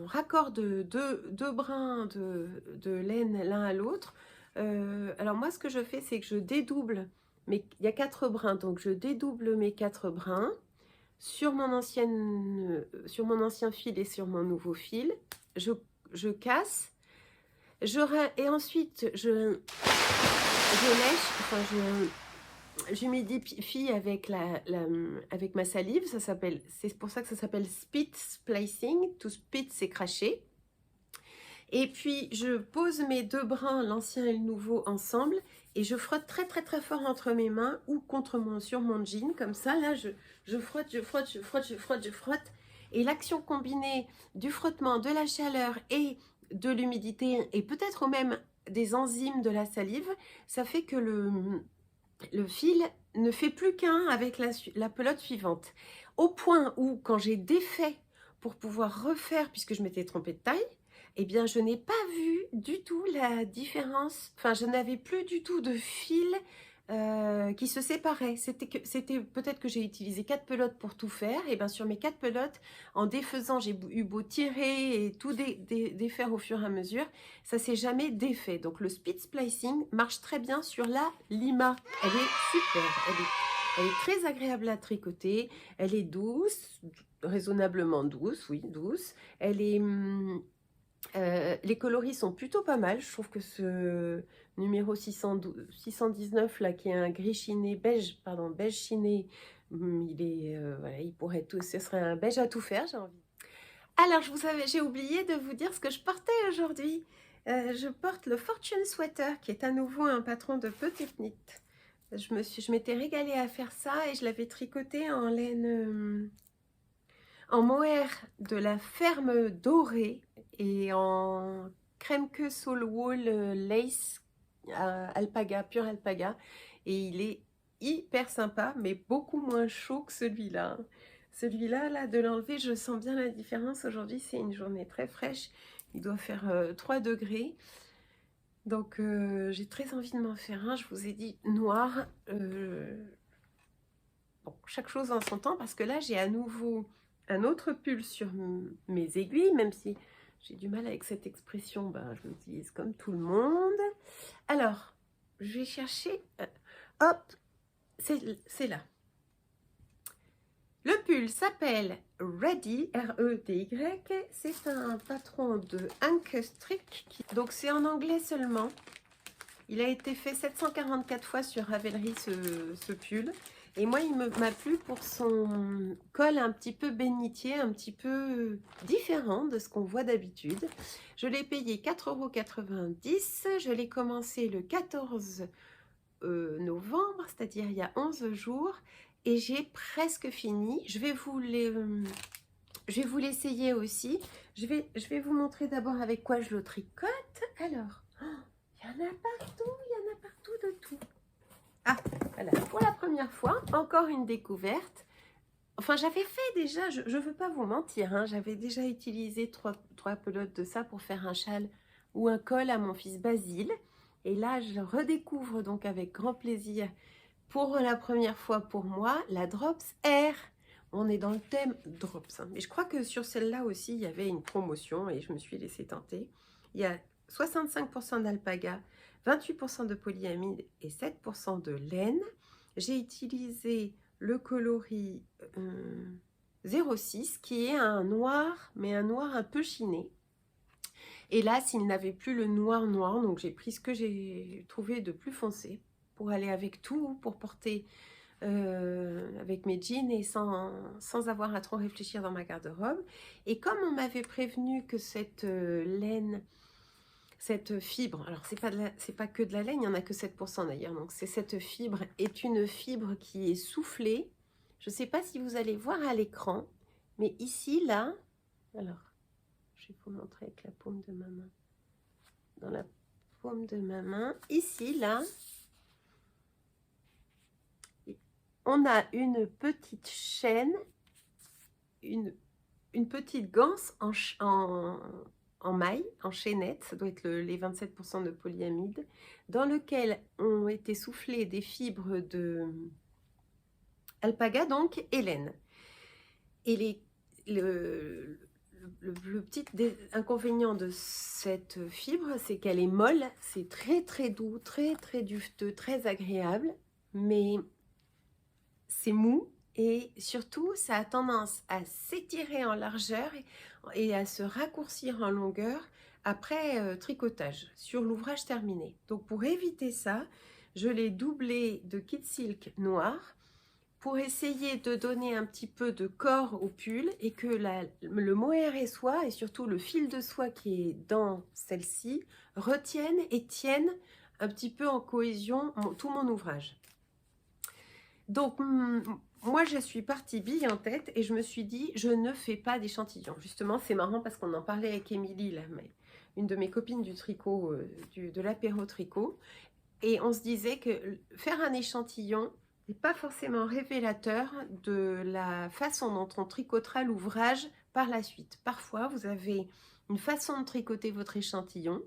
raccorde deux brins de laine l'un à l'autre. Alors moi, ce que je fais, c'est que je dédouble. Il y a 4 brins, donc je dédouble mes 4 brins sur mon ancien fil et sur mon nouveau fil. Je casse. Et ensuite, je lèche, enfin, j'humidifie avec, avec ma salive. C'est pour ça que ça s'appelle spit splicing. To spit, c'est cracher. Et puis, je pose mes 2 brins, l'ancien et le nouveau, ensemble. Et je frotte très fort entre mes mains ou sur mon jean. Comme ça, là, je frotte. Et l'action combinée du frottement, de la chaleur et de l'humidité, et peut-être même des enzymes de la salive, ça fait que le fil ne fait plus qu'un avec la pelote suivante. Au point où, quand j'ai défait pour pouvoir refaire, puisque je m'étais trompée de taille, eh bien, je n'ai pas vu du tout la différence. Enfin, je n'avais plus du tout de fil qui se séparaient. C'était peut-être que j'ai utilisé 4 pelotes pour tout faire. Et bien, sur mes 4 pelotes, en défaisant, j'ai eu beau tirer et tout défaire au fur et à mesure, ça s'est jamais défait. Donc, le speed splicing marche très bien sur la lima. Elle est super. Elle est très agréable à tricoter. Elle est douce, raisonnablement douce, oui, douce. Elle est... les coloris sont plutôt pas mal. Je trouve que ce numéro 619 là, qui est un gris chiné, beige chiné, voilà, il pourrait tout, ce serait un beige à tout faire, j'ai envie. Alors, j'ai oublié de vous dire ce que je portais aujourd'hui. Je porte le Fortune Sweater, qui est à nouveau un patron de petite knit. Je m'étais régalée à faire ça et je l'avais tricoté en laine... en mohair de la ferme dorée et en crème queue soul wool lace alpaga, pure alpaga, et il est hyper sympa mais beaucoup moins chaud que celui-là. Celui-là, là, de l'enlever, je sens bien la différence. Aujourd'hui, c'est une journée très fraîche, il doit faire 3 degrés. Donc j'ai très envie de m'en faire un. Je vous ai dit noir. Bon, chaque chose en son temps, parce que là j'ai à nouveau un autre pull sur mes aiguilles, même si j'ai du mal avec cette expression, ben, je l'utilise comme tout le monde. Alors, je vais chercher, hop, c'est là. Le pull s'appelle Ready, R-E-D-Y, c'est un patron de Hank Strick, donc c'est en anglais seulement. Il a été fait 744 fois sur Ravelry ce pull. Et moi, il m'a plu pour son col un petit peu bénitier, un petit peu différent de ce qu'on voit d'habitude. Je l'ai payé 4,90 €. Je l'ai commencé le 14 novembre, c'est-à-dire il y a 11 jours. Et j'ai presque fini. Je vais vous l'essayer aussi. Je vais vous montrer d'abord avec quoi je le tricote. Alors, il y en a partout de tout. Ah, voilà, pour la première fois, encore une découverte. Enfin, j'avais fait déjà, je ne veux pas vous mentir, hein, j'avais déjà utilisé trois pelotes de ça pour faire un châle ou un col à mon fils Basile. Et là, je redécouvre donc avec grand plaisir, pour la première fois pour moi, la Drops Air. On est dans le thème Drops, hein. Mais je crois que sur celle-là aussi, il y avait une promotion et je me suis laissée tenter. Il y a 65% d'alpaga, 28% de polyamide et 7% de laine. J'ai utilisé le coloris 06 qui est un noir, mais un noir un peu chiné. Et là, s'il n'avait plus le noir, donc j'ai pris ce que j'ai trouvé de plus foncé pour aller avec tout, pour porter avec mes jeans et sans avoir à trop réfléchir dans ma garde-robe. Et comme on m'avait prévenu que cette laine, cette fibre, alors c'est pas que de la laine, il n'y en a que 7% d'ailleurs, donc cette fibre est une fibre qui est soufflée. Je ne sais pas si vous allez voir à l'écran, mais ici, là, alors, je vais vous montrer avec la paume de ma main. Dans la paume de ma main, ici, là, on a une petite chaîne, une petite ganse en maille, en chaînette, ça doit être les 27% de polyamide, dans lequel ont été soufflées des fibres de alpaga, donc, et laine. Et le petit inconvénient de cette fibre, c'est qu'elle est molle, c'est très très doux, très très dufteux, très agréable, mais c'est mou et surtout ça a tendance à s'étirer en largeur et à se raccourcir en longueur après tricotage sur l'ouvrage terminé. Donc pour éviter ça, je l'ai doublé de kit silk noir pour essayer de donner un petit peu de corps au pull et que le mohair et soie et surtout le fil de soie qui est dans celle-ci retienne et tienne un petit peu en cohésion tout mon ouvrage. Donc moi je suis partie bille en tête et je me suis dit je ne fais pas d'échantillon. Justement c'est marrant parce qu'on en parlait avec Émilie, là, une de mes copines du tricot, de l'apéro tricot, et on se disait que faire un échantillon n'est pas forcément révélateur de la façon dont on tricotera l'ouvrage par la suite. Parfois, vous avez une façon de tricoter votre échantillon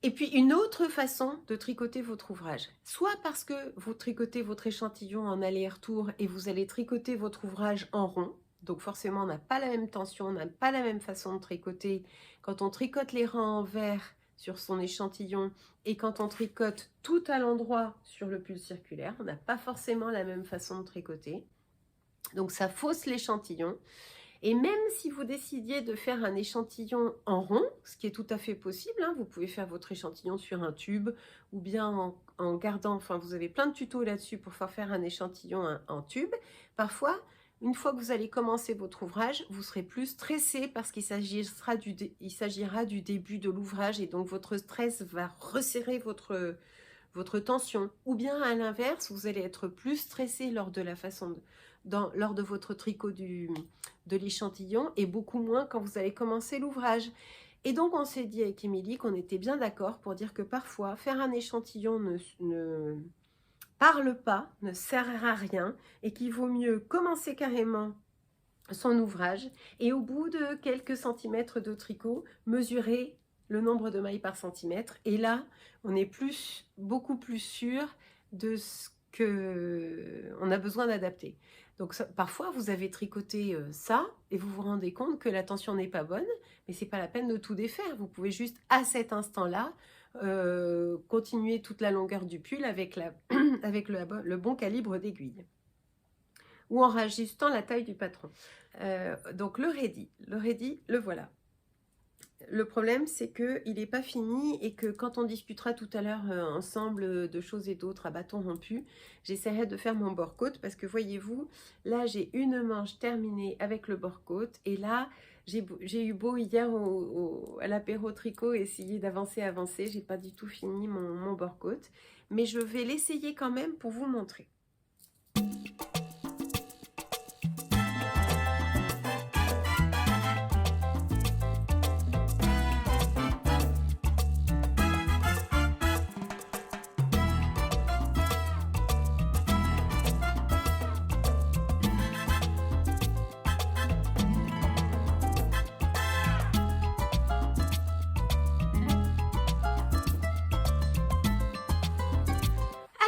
et puis une autre façon de tricoter votre ouvrage. Soit parce que vous tricotez votre échantillon en aller-retour et vous allez tricoter votre ouvrage en rond. Donc forcément, on n'a pas la même tension, on n'a pas la même façon de tricoter. Quand on tricote les rangs en vert sur son échantillon et quand on tricote tout à l'endroit sur le pull circulaire, on n'a pas forcément la même façon de tricoter. Donc ça fausse l'échantillon. Et même si vous décidiez de faire un échantillon en rond, ce qui est tout à fait possible, hein, vous pouvez faire votre échantillon sur un tube ou bien en gardant, enfin vous avez plein de tutos là-dessus pour faire un échantillon en tube. Parfois, une fois que vous allez commencer votre ouvrage, vous serez plus stressé parce qu'il s'agira du début de l'ouvrage et donc votre stress va resserrer votre tension. Ou bien à l'inverse, vous allez être plus stressé lors de la lors de votre tricot de l'échantillon et beaucoup moins quand vous allez commencer l'ouvrage. Et donc on s'est dit avec Émilie qu'on était bien d'accord pour dire que parfois faire un échantillon ne parle pas, ne sert à rien et qu'il vaut mieux commencer carrément son ouvrage et au bout de quelques centimètres de tricot, mesurer le nombre de mailles par centimètre. Et là, on est beaucoup plus sûr de ce qu'on a besoin d'adapter. Donc parfois, vous avez tricoté ça et vous vous rendez compte que la tension n'est pas bonne, mais c'est pas la peine de tout défaire. Vous pouvez juste, à cet instant-là, continuer toute la longueur du pull avec, avec le bon calibre d'aiguille ou en rajustant la taille du patron. Donc le ready, le voilà. Le problème, c'est qu'il n'est pas fini et que quand on discutera tout à l'heure ensemble de choses et d'autres à bâton rompu, j'essaierai de faire mon bord-côte parce que voyez-vous, là j'ai une manche terminée avec le bord-côte et là j'ai eu beau hier à l'apéro tricot essayer d'avancer, j'ai pas du tout fini mon bord-côte, mais je vais l'essayer quand même pour vous montrer.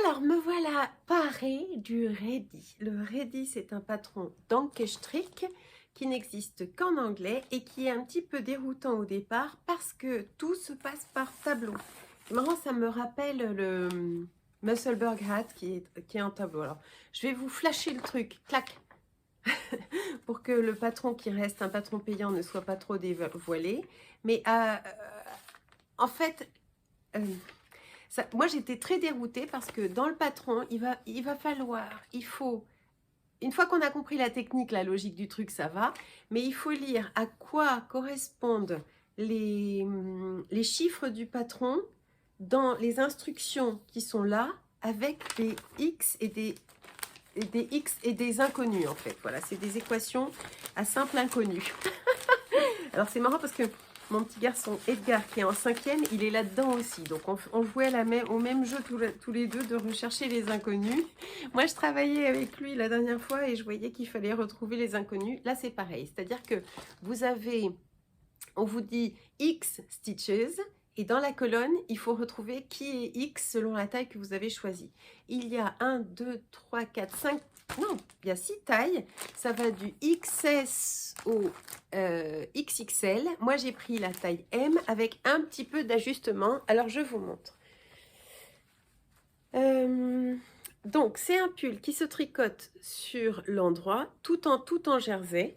Alors, me voilà parée du Ready. Le Ready, c'est un patron d'Ankestrick qui n'existe qu'en anglais et qui est un petit peu déroutant au départ parce que tout se passe par tableau. C'est marrant, ça me rappelle le Musselburgh Hat qui est en tableau. Alors, je vais vous flasher le truc, clac, pour que le patron qui reste un patron payant ne soit pas trop dévoilé. Mais en fait... moi, j'étais très déroutée parce que dans le patron, il faut, une fois qu'on a compris la technique, la logique du truc, ça va, mais il faut lire à quoi correspondent les chiffres du patron dans les instructions qui sont là, avec des X et des X et des inconnus, en fait. Voilà, c'est des équations à simple inconnu. Alors, c'est marrant parce que mon petit garçon Edgar, qui est en 5e, il est là-dedans aussi. Donc, on jouait au même jeu tous les deux de rechercher les inconnus. Moi, je travaillais avec lui la dernière fois et je voyais qu'il fallait retrouver les inconnus. Là, c'est pareil. C'est-à-dire que on vous dit X stitches et dans la colonne, il faut retrouver qui est X selon la taille que vous avez choisie. Il y a 1, 2, 3, 4, 5... Non, il y a 6 tailles. Ça va du XS au XXL. Moi, j'ai pris la taille M avec un petit peu d'ajustement. Alors, je vous montre. Donc, c'est un pull qui se tricote sur l'endroit, tout en jersey,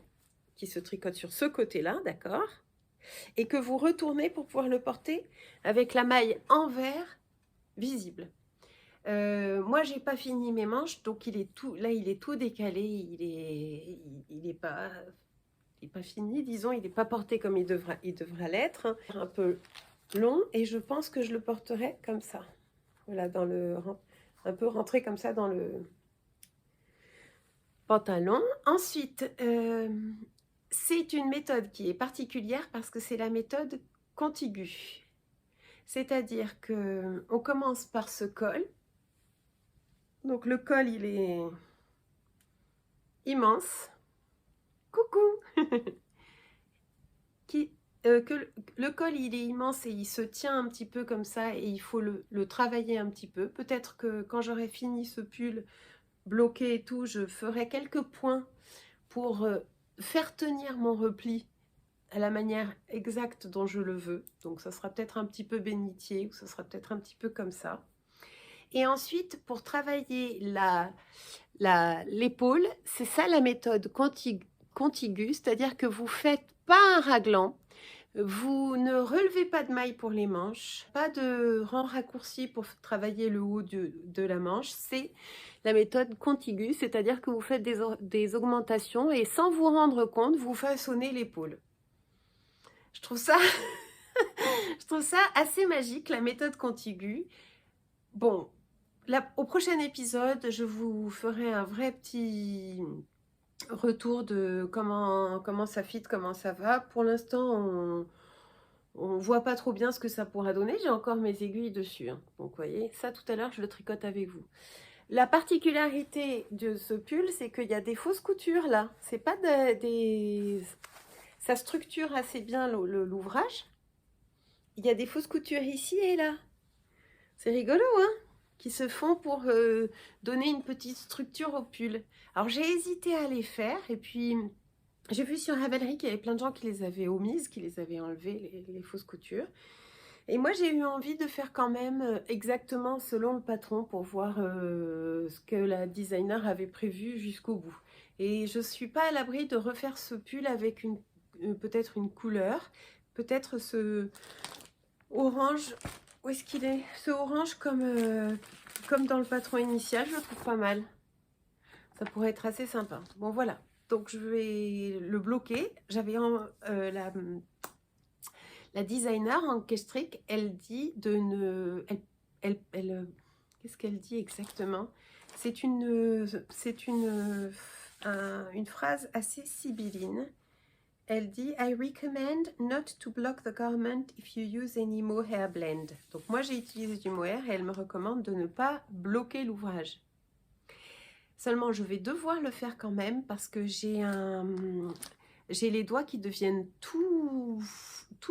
qui se tricote sur ce côté-là, d'accord? Et que vous retournez pour pouvoir le porter avec la maille envers visible. Moi, j'ai pas fini mes manches, donc il est tout décalé, il est pas fini, disons, il n'est pas porté comme il devra l'être, hein. Un peu long, et je pense que je le porterai comme ça. Voilà, un peu rentré comme ça dans le pantalon. Ensuite, c'est une méthode qui est particulière parce que c'est la méthode contiguë. C'est-à-dire que on commence par ce col. Donc le col, il est immense. Coucou. Le col, il est immense et il se tient un petit peu comme ça et il faut le travailler un petit peu. Peut-être que quand j'aurai fini ce pull bloqué et tout, je ferai quelques points pour faire tenir mon repli à la manière exacte dont je le veux. Donc ça sera peut-être un petit peu bénitier ou ça sera peut-être un petit peu comme ça. Et ensuite, pour travailler l'épaule, c'est ça la méthode contiguë, c'est-à-dire que vous faites pas un raglan, vous ne relevez pas de maille pour les manches, pas de rang raccourci pour travailler le haut de la manche, c'est la méthode contiguë, c'est-à-dire que vous faites des augmentations et sans vous rendre compte, vous façonnez l'épaule. Je trouve ça assez magique, la méthode contiguë. Bon, au prochain épisode, je vous ferai un vrai petit retour de comment ça fit, comment ça va. Pour l'instant, on voit pas trop bien ce que ça pourra donner. J'ai encore mes aiguilles dessus, hein. Donc, vous voyez, ça tout à l'heure, je le tricote avec vous. La particularité de ce pull, c'est qu'il y a des fausses coutures là. C'est pas ça structure assez bien l'ouvrage. Il y a des fausses coutures ici et là. C'est rigolo, hein? qui se font pour donner une petite structure au pull. Alors j'ai hésité à les faire et puis j'ai vu sur Ravelry qu'il y avait plein de gens qui les avaient omises, qui les avaient enlevées, les fausses coutures. Et moi j'ai eu envie de faire quand même exactement selon le patron pour voir ce que la designer avait prévu jusqu'au bout. Et je ne suis pas à l'abri de refaire ce pull avec peut-être une couleur, peut-être ce orange, où est-ce qu'il est? Ce orange comme dans le patron initial, je le trouve pas mal. Ça pourrait être assez sympa. Bon voilà, donc je vais le bloquer. J'avais la designer en Kestrich, elle dit de ne... qu'est-ce qu'elle dit exactement? C'est une phrase assez sibylline. Elle dit I recommend not to block the garment if you use any mohair blend. Donc moi j'ai utilisé du mohair et elle me recommande de ne pas bloquer l'ouvrage. Seulement je vais devoir le faire quand même parce que j'ai les doigts qui deviennent tout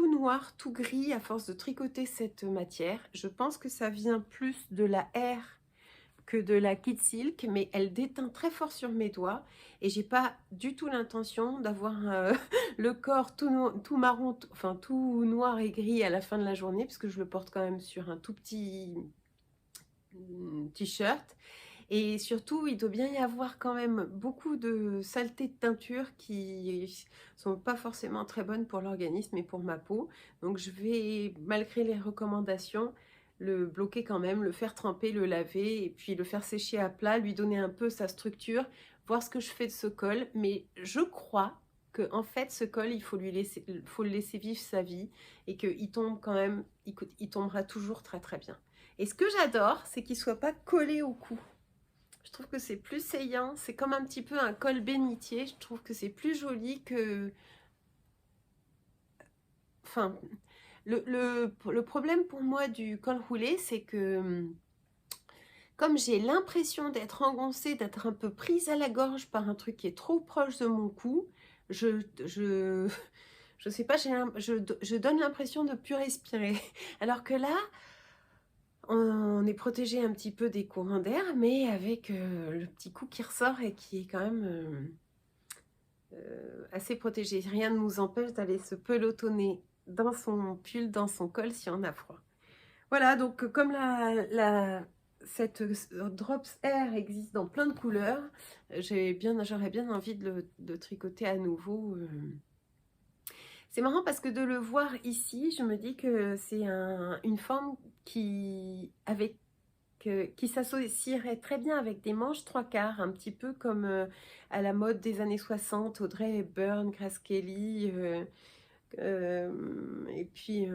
noir, tout gris à force de tricoter cette matière. Je pense que ça vient plus de la air que de la Kid Silk, mais elle déteint très fort sur mes doigts et j'ai pas du tout l'intention d'avoir le corps tout marron, enfin tout noir et gris à la fin de la journée, puisque je le porte quand même sur un tout petit t-shirt. Et surtout, il doit bien y avoir quand même beaucoup de saletés de teinture qui sont pas forcément très bonnes pour l'organisme et pour ma peau. Donc je vais, malgré les recommandations, le bloquer quand même, le faire tremper, le laver et puis le faire sécher à plat, lui donner un peu sa structure, voir ce que je fais de ce col. Mais je crois que en fait ce col, il faut le laisser vivre sa vie et qu'il tombe quand même, il tombera toujours très très bien. Et ce que j'adore, c'est qu'il soit pas collé au cou. Je trouve que c'est plus saillant, c'est comme un petit peu un col bénitier, je trouve que c'est plus joli que... Enfin, le problème pour moi du col roulé, c'est que comme j'ai l'impression d'être engoncée, d'être un peu prise à la gorge par un truc qui est trop proche de mon cou, je sais pas, je donne l'impression de ne plus respirer. Alors que là, on est protégé un petit peu des courants d'air, mais avec le petit cou qui ressort et qui est quand même assez protégé. Rien ne nous empêche d'aller se pelotonner dans son pull, dans son col si on a froid. Voilà, donc comme cette Drops Air existe dans plein de couleurs, j'aurais bien envie de tricoter à nouveau. C'est marrant parce que de le voir ici, je me dis que c'est une forme qui s'associerait très bien avec des manches 3/4, un petit peu comme à la mode des années 60, Audrey Hepburn, Grace Kelly, et puis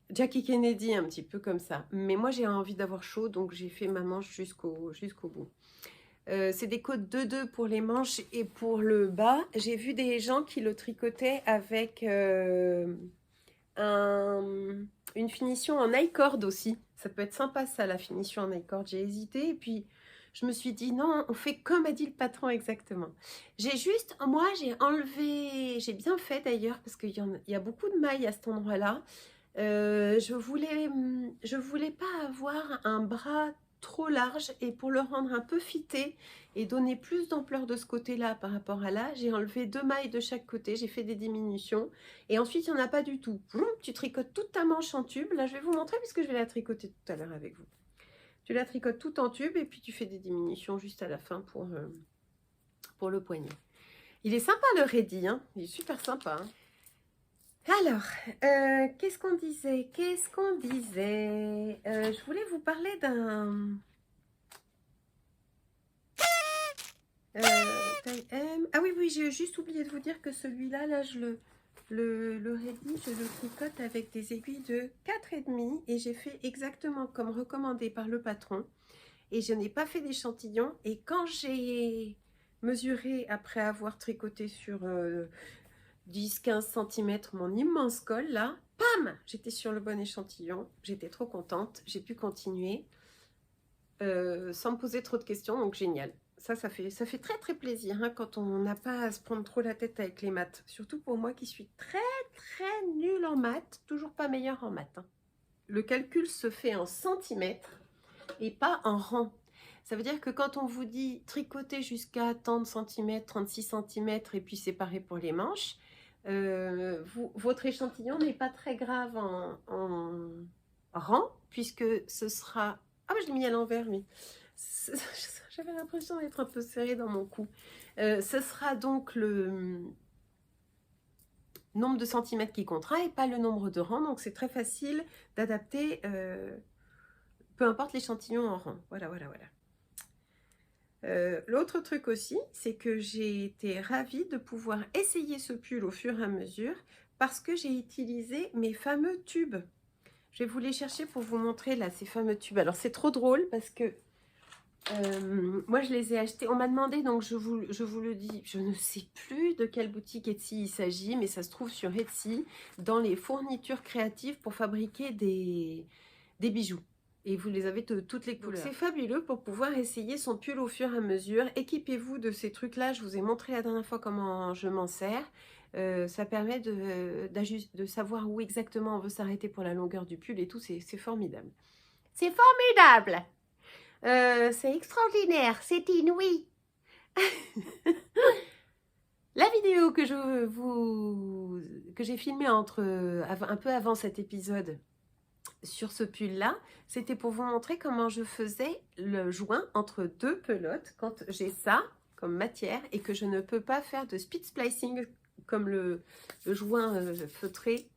Jackie Kennedy, un petit peu comme ça. Mais moi j'ai envie d'avoir chaud, donc j'ai fait ma manche jusqu'au bout. C'est des côtes 2-2 pour les manches et pour le bas. J'ai vu des gens qui le tricotaient avec une finition en I-cord aussi. Ça peut être sympa ça, la finition en I-cord. J'ai hésité et puis je me suis dit non, on fait comme a dit le patron exactement. Moi j'ai enlevé, j'ai bien fait d'ailleurs parce qu'il y a beaucoup de mailles à cet endroit-là. Je voulais pas avoir un bras trop large et pour le rendre un peu fité et donner plus d'ampleur de ce côté-là par rapport à là, j'ai enlevé 2 mailles de chaque côté, j'ai fait des diminutions et ensuite il n'y en a pas du tout. Tu tricotes toute ta manche en tube, là je vais vous montrer puisque je vais la tricoter tout à l'heure avec vous. Tu la tricotes tout en tube et puis tu fais des diminutions juste à la fin pour le poignet. Il est sympa le Ready, hein, il est super sympa. Hein. Alors, qu'est-ce qu'on disait? Je voulais vous parler d'un... Ah oui, j'ai juste oublié de vous dire que celui-là, là, le Ready, je le tricote avec des aiguilles de 4,5 et j'ai fait exactement comme recommandé par le patron. Et je n'ai pas fait d'échantillon. Et quand j'ai mesuré, après avoir tricoté sur 10-15 cm mon immense col, là, pam, j'étais sur le bon échantillon. J'étais trop contente. J'ai pu continuer sans me poser trop de questions. Donc, génial. Ça fait très, très plaisir hein, quand on n'a pas à se prendre trop la tête avec les maths. Surtout pour moi qui suis très, très nulle en maths. Toujours pas meilleure en maths. Hein. le calcul se fait en centimètres et pas en rang. Ça veut dire que quand on vous dit tricoter jusqu'à tant de centimètres, 36 centimètres et puis séparer pour les manches, votre échantillon n'est pas très grave en rang, puisque ce sera... Ah, je l'ai mis à l'envers, lui. J'avais l'impression d'être un peu serré dans mon cou. Ce sera donc le nombre de centimètres qui comptera et pas le nombre de rangs. Donc, c'est très facile d'adapter, peu importe l'échantillon en rang. Voilà, voilà, voilà. L'autre truc aussi, c'est que j'ai été ravie de pouvoir essayer ce pull au fur et à mesure parce que j'ai utilisé mes fameux tubes. Je vais vous les chercher pour vous montrer là, ces fameux tubes. Alors, c'est trop drôle parce que moi, je les ai achetés. On m'a demandé, donc je vous le dis, je ne sais plus de quelle boutique Etsy il s'agit, mais ça se trouve sur Etsy, dans les fournitures créatives pour fabriquer des bijoux. Et vous les avez de toutes les couleurs. C'est fabuleux pour pouvoir essayer son pull au fur et à mesure. Équipez-vous de ces trucs-là. Je vous ai montré la dernière fois comment je m'en sers. Ça permet de savoir où exactement on veut s'arrêter pour la longueur du pull et tout. C'est formidable. C'est formidable! C'est extraordinaire, c'est inouï. La vidéo que j'ai filmée un peu avant cet épisode sur ce pull là, c'était pour vous montrer comment je faisais le joint entre deux pelotes quand j'ai ça comme matière et que je ne peux pas faire de speed splicing comme le joint feutré,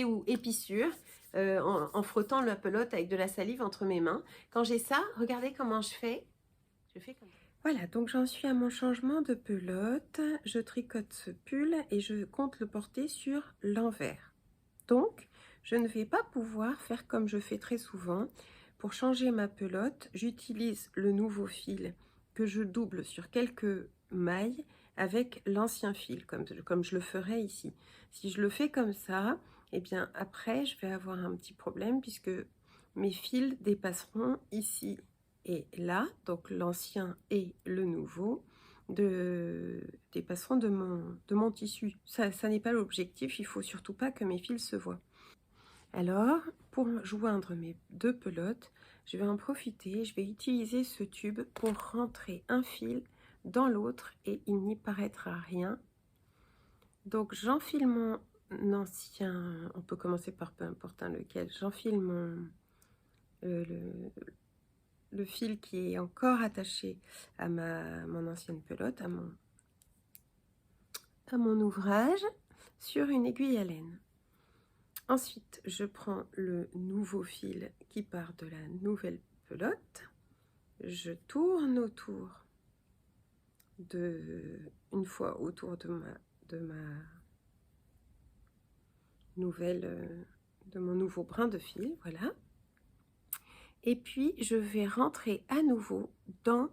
ou épissure. En frottant la pelote avec de la salive entre mes mains. Quand j'ai ça, regardez comment je fais. Comme ça. Voilà, donc j'en suis à mon changement de pelote. Je tricote ce pull et je compte le porter sur l'envers. Donc, je ne vais pas pouvoir faire comme je fais très souvent. Pour changer ma pelote, j'utilise le nouveau fil que je double sur quelques mailles avec l'ancien fil, comme je le ferai ici. Si je le fais comme ça, et bien après je vais avoir un petit problème puisque mes fils dépasseront ici et là, donc l'ancien et le nouveau dépasseront de mon tissu. Ça n'est pas l'objectif, il faut surtout pas que mes fils se voient. Alors pour joindre mes deux pelotes, je vais en profiter, je vais utiliser ce tube pour rentrer un fil dans l'autre et il n'y paraîtra rien. Donc j'enfile mon ancien, on peut commencer par peu importe lequel, j'enfile le fil qui est encore attaché à mon ancienne pelote, à mon ouvrage, sur une aiguille à laine. Ensuite, je prends le nouveau fil qui part de la nouvelle pelote, je tourne autour une fois autour de mon nouveau brin de fil, voilà. Et puis je vais rentrer à nouveau dans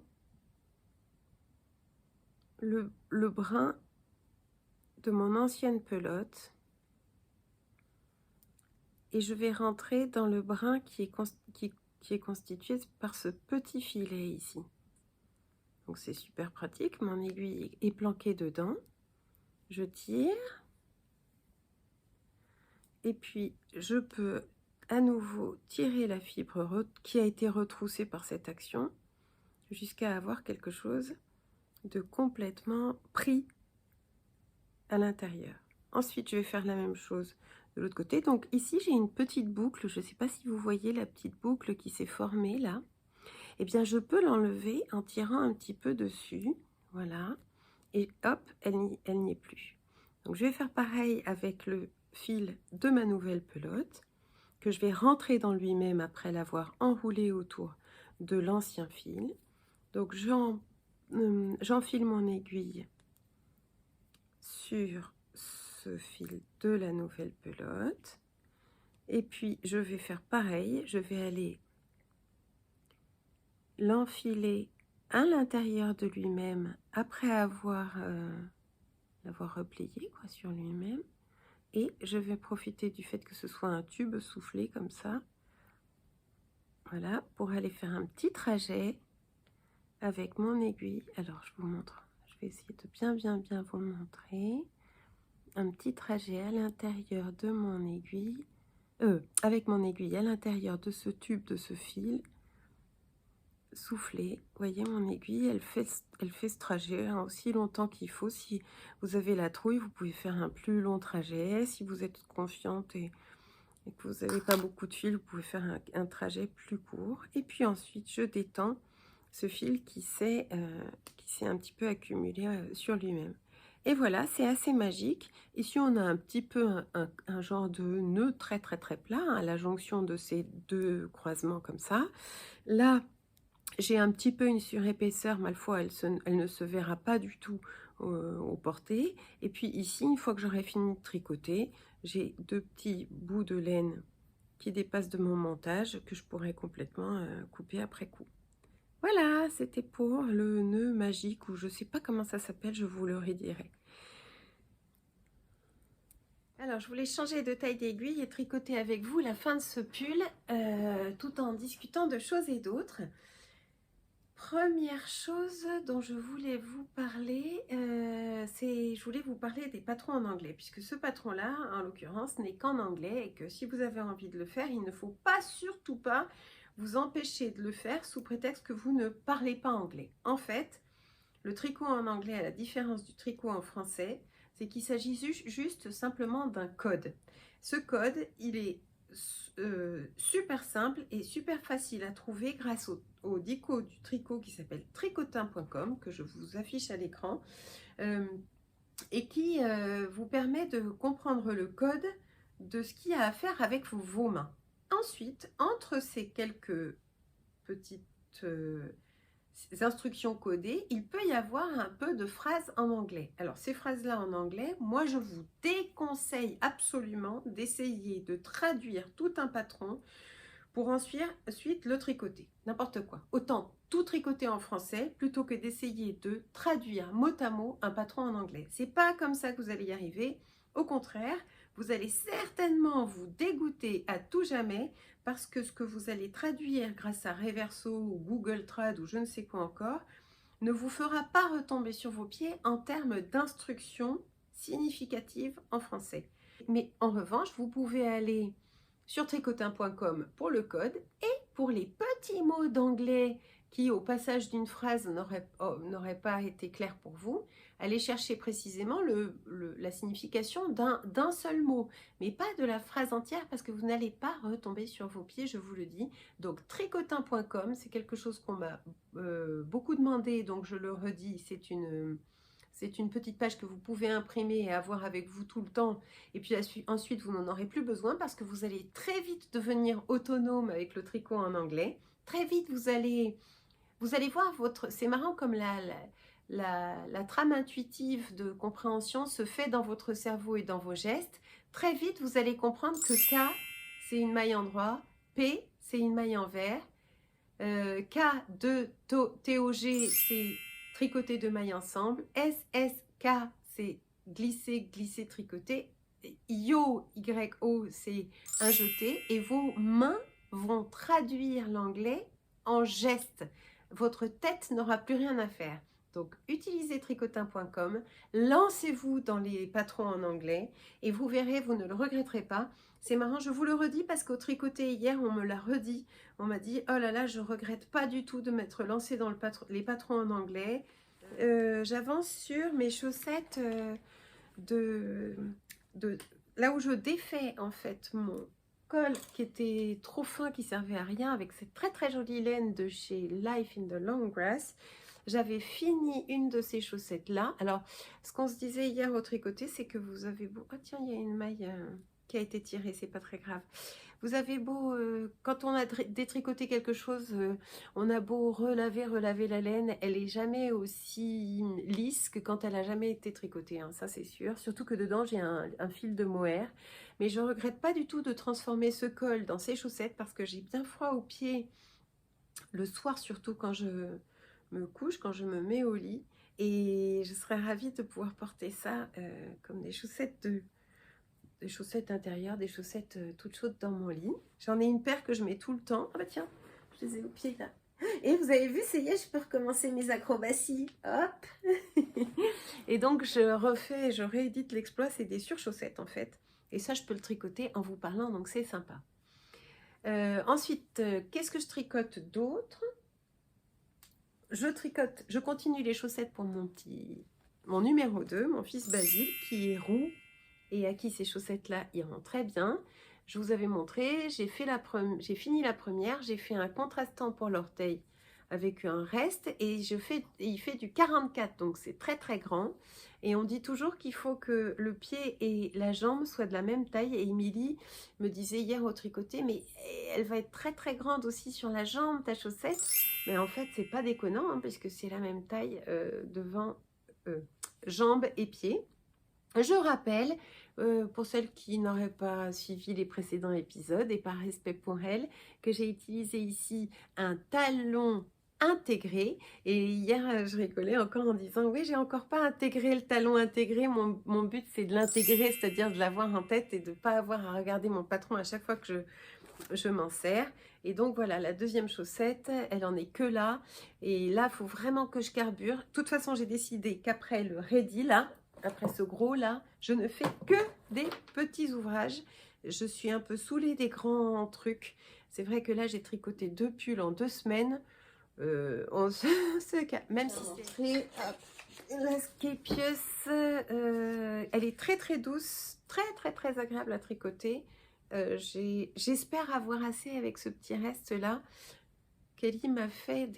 le brin de mon ancienne pelote et je vais rentrer dans le brin qui est constitué par ce petit filet ici. Donc c'est super pratique, mon aiguille est planquée dedans, je tire et puis je peux à nouveau tirer la fibre qui a été retroussée par cette action jusqu'à avoir quelque chose de complètement pris à l'intérieur. Ensuite je vais faire la même chose de l'autre côté. Donc ici j'ai une petite boucle, je ne sais pas si vous voyez la petite boucle qui s'est formée là. Eh bien je peux l'enlever en tirant un petit peu dessus, voilà, et hop, elle n'y est plus. Donc je vais faire pareil avec le fil de ma nouvelle pelote que je vais rentrer dans lui-même après l'avoir enroulé autour de l'ancien fil. Donc j'enfile mon aiguille sur ce fil de la nouvelle pelote et puis je vais faire pareil, je vais aller l'enfiler à l'intérieur de lui-même après l'avoir replié sur lui-même et je vais profiter du fait que ce soit un tube soufflé comme ça, voilà, pour aller faire un petit trajet avec mon aiguille. Alors je vous montre, je vais essayer de bien vous montrer un petit trajet à l'intérieur de mon aiguille avec mon aiguille à l'intérieur de ce tube, de ce fil, souffler. Vous voyez, mon aiguille, elle fait ce trajet hein, aussi longtemps qu'il faut. Si vous avez la trouille, vous pouvez faire un plus long trajet. Si vous êtes confiante et que vous n'avez pas beaucoup de fil, vous pouvez faire un trajet plus court. Et puis ensuite, je détends ce fil qui s'est un petit peu accumulé sur lui-même. Et voilà, c'est assez magique. Ici, on a un petit peu un genre de nœud très plat hein, à la jonction de ces deux croisements comme ça. Là, j'ai un petit peu une surépaisseur, ma foi, elle ne se verra pas du tout au porté. Et puis ici, une fois que j'aurai fini de tricoter, j'ai deux petits bouts de laine qui dépassent de mon montage que je pourrais complètement couper après coup. Voilà, c'était pour le nœud magique, ou je sais pas comment ça s'appelle, je vous le redirai. Alors, je voulais changer de taille d'aiguille et tricoter avec vous la fin de ce pull, tout en discutant de choses et d'autres. Première chose dont je voulais vous parler, je voulais vous parler des patrons en anglais, puisque ce patron-là, en l'occurrence, n'est qu'en anglais, et que si vous avez envie de le faire, il ne faut pas, surtout pas, vous empêcher de le faire sous prétexte que vous ne parlez pas anglais. En fait, le tricot en anglais, à la différence du tricot en français, c'est qu'il s'agit juste simplement d'un code. Ce code, il est super simple et super facile à trouver grâce au dico du tricot qui s'appelle tricotin.com, que je vous affiche à l'écran, et qui vous permet de comprendre le code de ce qu'il y a à faire avec vos mains. Ensuite, entre ces quelques petites instructions codées, il peut y avoir un peu de phrases en anglais. Alors ces phrases-là en anglais, moi je vous déconseille absolument d'essayer de traduire tout un patron pour ensuite le tricoter, n'importe quoi. Autant tout tricoter en français plutôt que d'essayer de traduire mot à mot un patron en anglais. C'est pas comme ça que vous allez y arriver. Au contraire, vous allez certainement vous dégoûter à tout jamais parce que ce que vous allez traduire grâce à Reverso ou Google Trad ou je ne sais quoi encore ne vous fera pas retomber sur vos pieds en termes d'instructions significatives en français. Mais en revanche, vous pouvez aller sur tricotin.com pour le code et pour les petits mots d'anglais qui, au passage d'une phrase, n'auraient pas été clairs pour vous, allez chercher précisément la signification d'un seul mot, mais pas de la phrase entière parce que vous n'allez pas retomber sur vos pieds, je vous le dis. Donc tricotin.com, c'est quelque chose qu'on m'a beaucoup demandé, donc je le redis, c'est une petite page que vous pouvez imprimer et avoir avec vous tout le temps. Et puis ensuite, vous n'en aurez plus besoin parce que vous allez très vite devenir autonome avec le tricot en anglais. Très vite, vous allez voir c'est marrant comme la trame intuitive de compréhension se fait dans votre cerveau et dans vos gestes. Très vite, vous allez comprendre que K, c'est une maille en droit, P, c'est une maille envers, K de TOG, c'est tricoter deux mailles ensemble, SSK, c'est glisser, glisser, tricoter, YO, YO, c'est un jeté, et vos mains vont traduire l'anglais en gestes. Votre tête n'aura plus rien à faire. Donc, utilisez tricotin.com, lancez-vous dans les patrons en anglais et vous verrez, vous ne le regretterez pas. C'est marrant, je vous le redis parce qu'au tricoté hier, on me l'a redit. On m'a dit, oh là là, je regrette pas du tout de m'être lancée dans les patrons en anglais. J'avance sur mes chaussettes là où je défais en fait mon col qui était trop fin, qui servait à rien, avec cette très jolie laine de chez Life in the Long Grass. J'avais fini une de ces chaussettes là. Alors ce qu'on se disait hier au tricoté, c'est que vous avez beau, oh tiens, il y a une maille qui a été tirée, c'est pas très grave. Vous avez beau, quand on a détricoté quelque chose, on a beau relaver la laine, elle est jamais aussi lisse que quand elle a jamais été tricotée, hein, ça c'est sûr. Surtout que dedans j'ai un fil de mohair. Mais je regrette pas du tout de transformer ce col dans ces chaussettes parce que j'ai bien froid aux pieds le soir, surtout quand je me couche, quand je me mets au lit. Et je serais ravie de pouvoir porter ça comme des chaussettes intérieures, des chaussettes toutes chaudes dans mon lit. J'en ai une paire que je mets tout le temps. Ah bah tiens, je les ai au pied là. Et vous avez vu, ça y est, je peux recommencer mes acrobaties. Hop. Et donc je réédite l'exploit, c'est des surchaussettes en fait. Et ça, je peux le tricoter en vous parlant, donc c'est sympa. Ensuite, qu'est-ce que je tricote d'autre? Je continue les chaussettes pour mon numéro 2, mon fils Basile, qui est roux et à qui ces chaussettes-là iront très bien. Je vous avais montré, j'ai fini la première, j'ai fait un contrastant pour l'orteil avec un reste et il fait du 44, donc c'est très très grand. Et on dit toujours qu'il faut que le pied et la jambe soient de la même taille. Et Émilie me disait hier au tricoté, mais elle va être très très grande aussi sur la jambe, ta chaussette. Mais en fait, c'est pas déconnant, hein, puisque c'est la même taille devant jambes et pieds. Je rappelle, pour celles qui n'auraient pas suivi les précédents épisodes, et par respect pour elles, que j'ai utilisé ici un talon intégré. Et hier, je rigolais encore en disant, oui, j'ai encore pas intégré le talon intégré. Mon but, c'est de l'intégrer, c'est-à-dire de l'avoir en tête et de ne pas avoir à regarder mon patron à chaque fois que je m'en sers. Et donc voilà, la deuxième chaussette, elle en est que là. Et là, il faut vraiment que je carbure. De toute façon, j'ai décidé qu'après le ready, là, après ce gros là, je ne fais que des petits ouvrages. Je suis un peu saoulée des grands trucs. C'est vrai que là, j'ai tricoté 2 pulls en 2 semaines. On même si c'est la Scapious, elle est très très douce, très très très agréable à tricoter. J'espère avoir assez avec ce petit reste là. Kelly m'a fait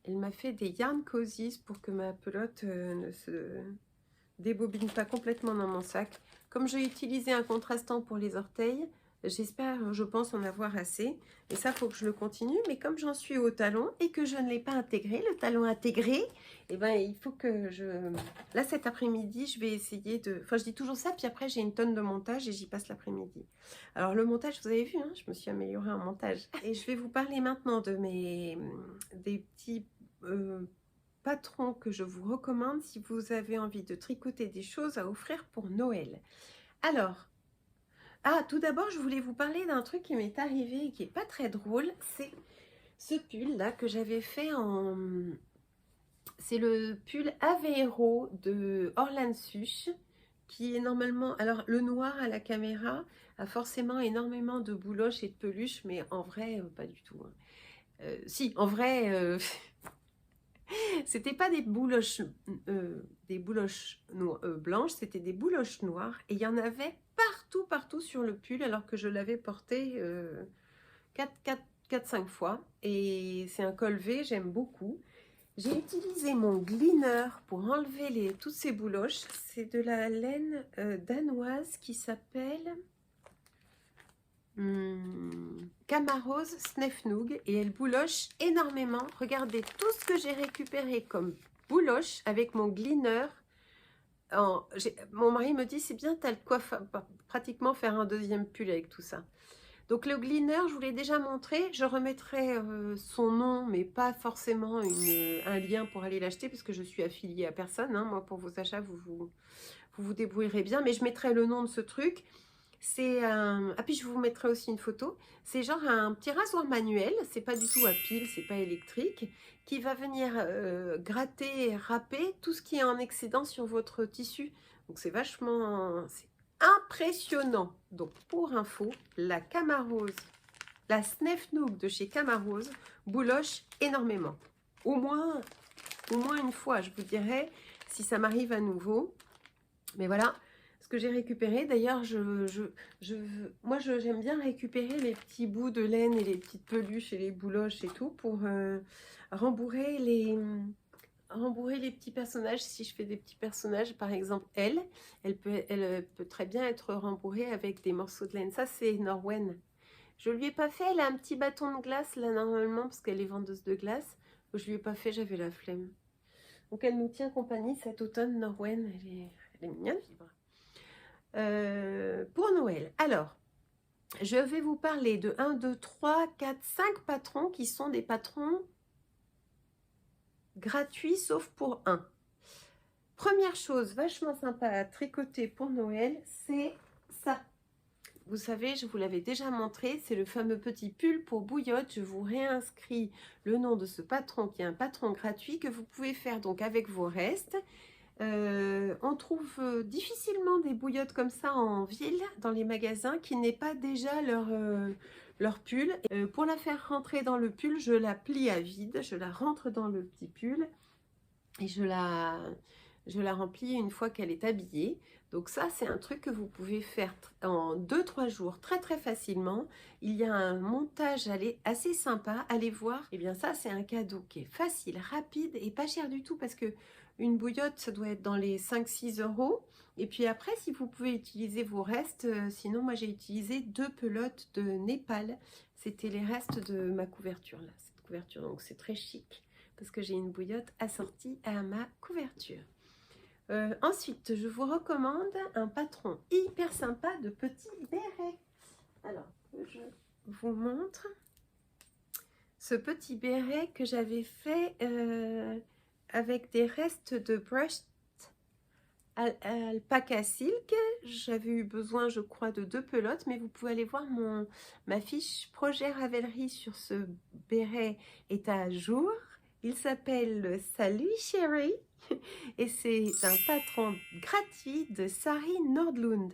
elle m'a fait des yarn cozies pour que ma pelote ne se débobine pas complètement dans mon sac. Comme j'ai utilisé un contrastant pour les orteils, j'espère, je pense en avoir assez. Et ça, il faut que je le continue. Mais comme j'en suis au talon et que je ne l'ai pas intégré, le talon intégré, eh ben, il faut que je... Là, cet après-midi, je vais essayer de... Enfin, je dis toujours ça, puis après, j'ai une tonne de montage et j'y passe l'après-midi. Alors, le montage, vous avez vu, hein, je me suis améliorée en montage. Et je vais vous parler maintenant de des petits... patrons que je vous recommande si vous avez envie de tricoter des choses à offrir pour Noël. Alors, tout d'abord, je voulais vous parler d'un truc qui m'est arrivé et qui n'est pas très drôle. C'est ce pull là que j'avais fait en... C'est le pull Aveiro de Orlan Such, qui est normalement... Alors, le noir à la caméra a forcément énormément de bouloches et de peluches, mais en vrai, pas du tout. Hein. Si, en vrai... C'était pas des bouloches blanches, c'était des bouloches noires. Et il y en avait partout sur le pull, alors que je l'avais porté 4-5 fois. Et c'est un col V, j'aime beaucoup. J'ai utilisé mon gleaner pour enlever toutes ces bouloches. C'est de la laine danoise qui s'appelle... Camarose Snefnug et elle bouloche énormément. Regardez tout ce que j'ai récupéré comme bouloche avec mon gleaner. Mon mari me dit c'est bien, tu as de quoi pratiquement faire un deuxième pull avec tout ça. Donc le gleaner, je vous l'ai déjà montré. Je remettrai son nom, mais pas forcément un lien pour aller l'acheter parce que je suis affiliée à personne. Hein. Moi, pour vos achats, vous débrouillerez bien. Mais je mettrai le nom de ce truc. C'est un... Ah puis je vous mettrai aussi une photo. C'est genre un petit rasoir manuel. C'est pas du tout à pile, c'est pas électrique. Qui va venir gratter et râper tout ce qui est en excédent sur votre tissu. Donc c'est vachement... C'est impressionnant. Donc pour info, la Camarose, la Snefnug de chez Camarose bouloche énormément. Au moins une fois, je vous dirais, si ça m'arrive à nouveau. Mais voilà... que j'ai récupéré. D'ailleurs, moi, j'aime bien récupérer les petits bouts de laine et les petites peluches et les bouloches et tout pour rembourrer les petits personnages. Si je fais des petits personnages, par exemple, elle peut très bien être rembourrée avec des morceaux de laine. Ça, c'est Norwen. Je lui ai pas fait. Elle a un petit bâton de glace, là, normalement, parce qu'elle est vendeuse de glace. Je lui ai pas fait, j'avais la flemme. Donc, elle nous tient compagnie cet automne, Norwen. Elle est mignonne. Pour Noël. Alors, je vais vous parler de 1, 2, 3, 4, 5 patrons qui sont des patrons gratuits sauf pour un. Première chose vachement sympa à tricoter pour Noël, c'est ça. Vous savez, je vous l'avais déjà montré, c'est le fameux petit pull pour bouillotte. Je vous réinscris le nom de ce patron qui est un patron gratuit que vous pouvez faire donc avec vos restes. On trouve difficilement des bouillottes comme ça en ville, dans les magasins, qui n'aient pas déjà leur pull. Pour la faire rentrer dans le pull, je la plie à vide, je la rentre dans le petit pull et je la remplis une fois qu'elle est habillée. Donc ça, c'est un truc que vous pouvez faire en 2-3 jours très très facilement. Il y a un montage assez sympa, allez voir. Et bien ça, c'est un cadeau qui est facile, rapide et pas cher du tout parce que une bouillotte, ça doit être dans les 5-6 euros. Et puis après, si vous pouvez utiliser vos restes, sinon moi j'ai utilisé 2 pelotes de Népal. C'était les restes de ma couverture là, cette couverture. Donc c'est très chic parce que j'ai une bouillotte assortie à ma couverture. Ensuite, je vous recommande un patron hyper sympa de petits bérets. Alors, je vous montre ce petit béret que j'avais fait avec des restes de brushed alpaca silk. J'avais eu besoin, je crois, de 2 pelotes, mais vous pouvez aller voir ma fiche projet Ravelry sur ce béret est à jour. Il s'appelle Salut Chérie et c'est un patron gratuit de Sari Nordlund.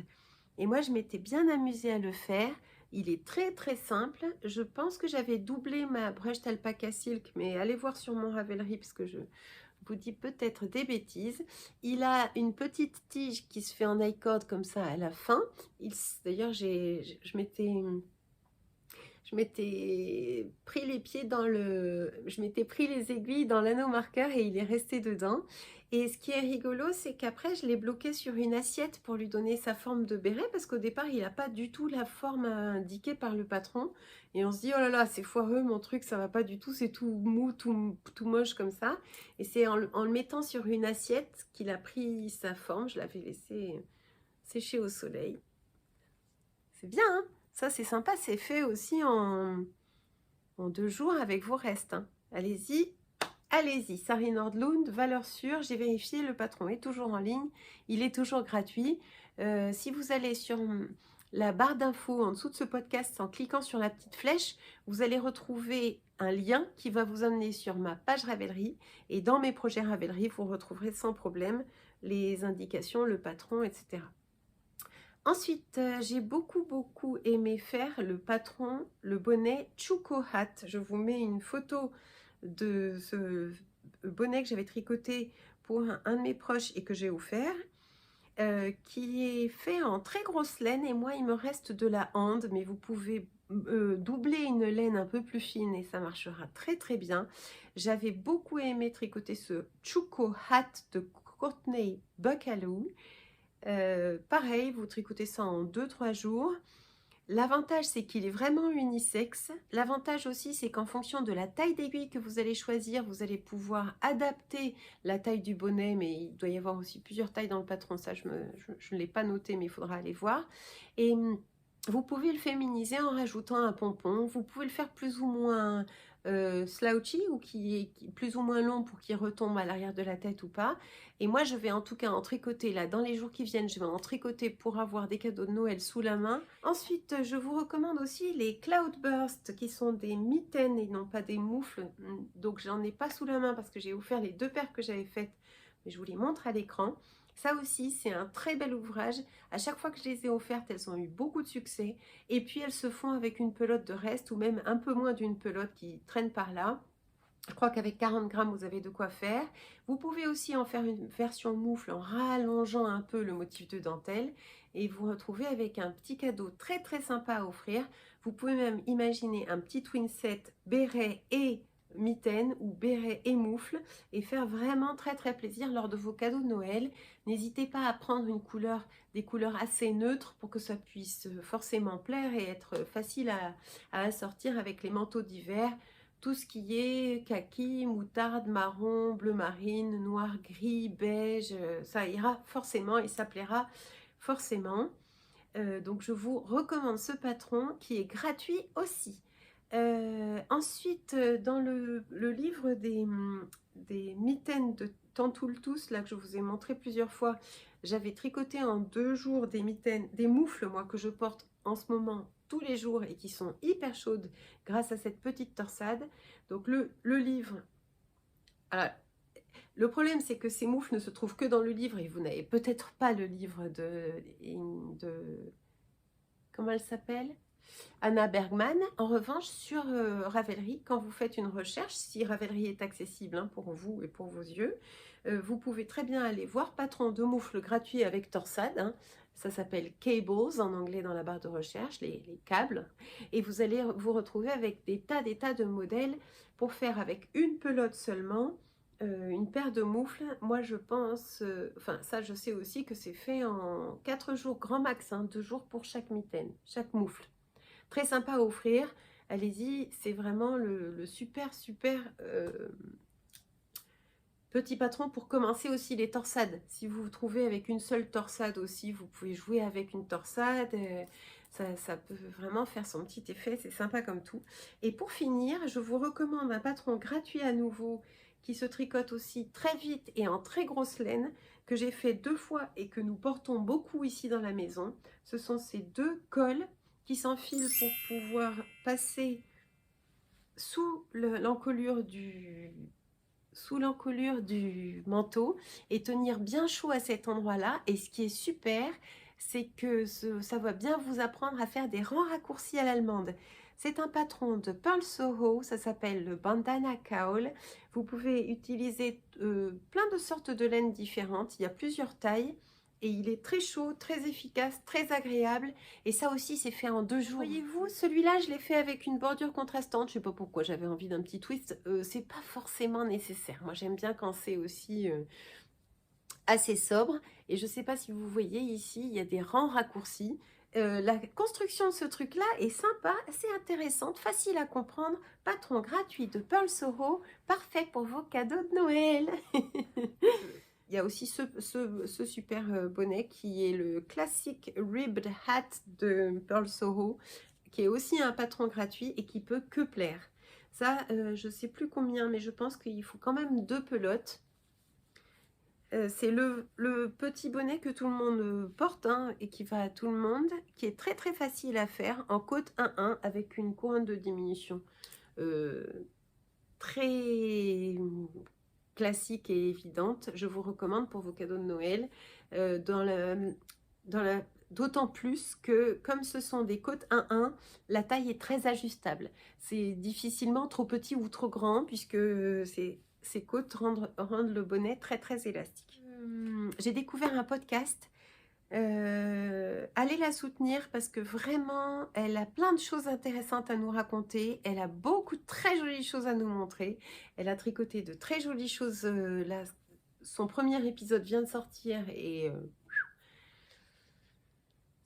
Et moi, je m'étais bien amusée à le faire. Il est très très simple. Je pense que j'avais doublé ma brushed alpaca silk, mais allez voir sur mon Ravelry parce que je vous dis peut-être des bêtises. Il a une petite tige qui se fait en I-cord comme ça à la fin. D'ailleurs, je m'étais pris les pieds dans je m'étais pris les aiguilles dans l'anneau marqueur et il est resté dedans. Et ce qui est rigolo, c'est qu'après, je l'ai bloqué sur une assiette pour lui donner sa forme de béret parce qu'au départ, il n'a pas du tout la forme indiquée par le patron. Et on se dit, oh là là, c'est foireux, mon truc, ça va pas du tout, c'est tout mou, tout moche comme ça. Et c'est en le mettant sur une assiette qu'il a pris sa forme. Je l'avais laissé sécher au soleil. C'est bien, hein? Ça, c'est sympa, c'est fait aussi en 2 jours avec vos restes. Hein. Allez-y, allez-y. Sari Nordlund, valeur sûre. J'ai vérifié, le patron est toujours en ligne. Il est toujours gratuit. Si vous allez sur la barre d'infos en dessous de ce podcast, en cliquant sur la petite flèche, vous allez retrouver un lien qui va vous amener sur ma page Ravelry. Et dans mes projets Ravelry, vous retrouverez sans problème les indications, le patron, etc. Ensuite, j'ai beaucoup aimé faire le patron, le bonnet Chuko Hat. Je vous mets une photo de ce bonnet que j'avais tricoté pour un de mes proches et que j'ai offert, qui est fait en très grosse laine. Et moi, il me reste de la hande, mais vous pouvez doubler une laine un peu plus fine et ça marchera très très bien. J'avais beaucoup aimé tricoter ce Chuko Hat de Courtney Buckaloo. Pareil, vous tricotez ça en 2-3 jours. L'avantage, c'est qu'il est vraiment unisexe. L'avantage aussi, c'est qu'en fonction de la taille d'aiguille que vous allez choisir, vous allez pouvoir adapter la taille du bonnet, mais il doit y avoir aussi plusieurs tailles dans le patron. Ça, je ne l'ai pas noté, mais il faudra aller voir. Et vous pouvez le féminiser en rajoutant un pompon. Vous pouvez le faire plus ou moins slouchy ou qui est plus ou moins long pour qu'il retombe à l'arrière de la tête ou pas. Et moi, je vais en tout cas en tricoter là dans les jours qui viennent. Je vais en tricoter pour avoir des cadeaux de Noël sous la main. Ensuite, je vous recommande aussi les Cloudburst qui sont des mitaines et non pas des moufles. Donc, j'en ai pas sous la main parce que j'ai offert les 2 paires que j'avais faites. Mais je vous les montre à l'écran. Ça aussi, c'est un très bel ouvrage. À chaque fois que je les ai offertes, elles ont eu beaucoup de succès. Et puis, elles se font avec une pelote de reste ou même un peu moins d'une pelote qui traîne par là. Je crois qu'avec 40 grammes, vous avez de quoi faire. Vous pouvez aussi en faire une version moufle en rallongeant un peu le motif de dentelle. Et vous retrouvez avec un petit cadeau très très sympa à offrir. Vous pouvez même imaginer un petit twin set béret et mitaine ou béret et moufle et faire vraiment très très plaisir lors de vos cadeaux de Noël. N'hésitez pas à prendre des couleurs assez neutres pour que ça puisse forcément plaire et être facile à assortir avec les manteaux d'hiver. Tout ce qui est kaki, moutarde, marron, bleu marine, noir, gris, beige, ça ira forcément et ça plaira forcément. Donc je vous recommande ce patron qui est gratuit aussi. Ensuite, dans le livre des mitaines de Tantoultous, là que je vous ai montré plusieurs fois, j'avais tricoté en 2 jours des mitaines, des moufles moi que je porte en ce moment tous les jours et qui sont hyper chaudes grâce à cette petite torsade. Donc le livre, Le problème, c'est que ces moufles ne se trouvent que dans le livre et vous n'avez peut-être pas le livre de comment elle s'appelle, Anna Bergman. En revanche, sur Ravelry, quand vous faites une recherche, si Ravelry est accessible hein, pour vous et pour vos yeux, vous pouvez très bien aller voir patron de moufles gratuit avec torsade. Hein, ça s'appelle Cables en anglais dans la barre de recherche, les câbles. Et vous allez vous retrouver avec des tas de modèles pour faire avec une pelote seulement. Une paire de moufles, moi je pense, enfin ça je sais aussi que c'est fait en 4 jours grand max, hein, 2 jours pour chaque mitaine, chaque moufle. Très sympa à offrir, allez-y, c'est vraiment le super petit patron pour commencer aussi les torsades. Si vous vous trouvez avec une seule torsade aussi, vous pouvez jouer avec une torsade, ça peut vraiment faire son petit effet, c'est sympa comme tout. Et pour finir, je vous recommande un patron gratuit à nouveau qui se tricote aussi très vite et en très grosse laine, que j'ai fait 2 fois et que nous portons beaucoup ici dans la maison. Ce sont ces 2 cols qui s'enfilent pour pouvoir passer sous l'encolure du manteau et tenir bien chaud à cet endroit-là. Et ce qui est super, c'est que ça va bien vous apprendre à faire des rangs raccourcis à l'allemande. C'est un patron de Pearl Soho, ça s'appelle le Bandana Cowl. Vous pouvez utiliser plein de sortes de laines différentes, il y a plusieurs tailles. Et il est très chaud, très efficace, très agréable. Et ça aussi, c'est fait en 2 jours. Voyez-vous, celui-là, je l'ai fait avec une bordure contrastante. Je ne sais pas pourquoi, j'avais envie d'un petit twist. C'est pas forcément nécessaire. Moi, j'aime bien quand c'est aussi assez sobre. Et je ne sais pas si vous voyez ici, il y a des rangs raccourcis. La construction de ce truc-là est sympa, assez intéressante, facile à comprendre. Patron gratuit de Pearl Soho, parfait pour vos cadeaux de Noël. Il y a aussi ce super bonnet qui est le classique Ribbed Hat de Pearl Soho, qui est aussi un patron gratuit et qui peut que plaire. Ça, je ne sais plus combien, mais je pense qu'il faut quand même 2 pelotes. C'est le petit bonnet que tout le monde porte hein, et qui va à tout le monde, qui est très facile à faire en côte 1-1 avec une couronne de diminution très classique et évidente. Je vous recommande pour vos cadeaux de Noël, d'autant plus que comme ce sont des côtes 1-1, la taille est très ajustable. C'est difficilement trop petit ou trop grand puisque ces côtes rendent le bonnet très élastique. J'ai découvert un podcast. Allez la soutenir parce que vraiment elle a plein de choses intéressantes à nous raconter, elle a beaucoup de très jolies choses à nous montrer, elle a tricoté de très jolies choses là, son premier épisode vient de sortir et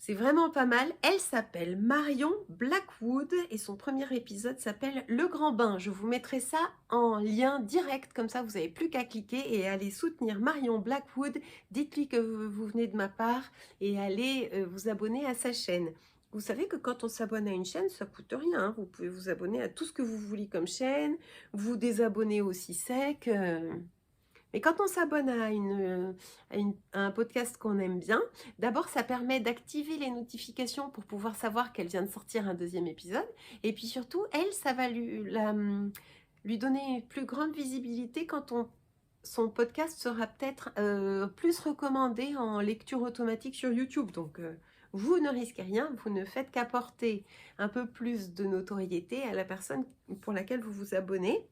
c'est vraiment pas mal. Elle s'appelle Marion Blackwood et son premier épisode s'appelle Le Grand Bain. Je vous mettrai ça en lien direct, comme ça vous n'avez plus qu'à cliquer et aller soutenir Marion Blackwood. Dites-lui que vous venez de ma part et allez vous abonner à sa chaîne. Vous savez que quand on s'abonne à une chaîne, ça coûte rien. Hein. Vous pouvez vous abonner à tout ce que vous voulez comme chaîne, vous désabonner aussi sec. Mais quand on s'abonne à un podcast qu'on aime bien, d'abord ça permet d'activer les notifications pour pouvoir savoir qu'elle vient de sortir un 2e épisode. Et puis surtout, elle, ça va lui donner une plus grande visibilité quand son podcast sera peut-être plus recommandé en lecture automatique sur YouTube. Donc vous ne risquez rien, vous ne faites qu'apporter un peu plus de notoriété à la personne pour laquelle vous vous abonnez.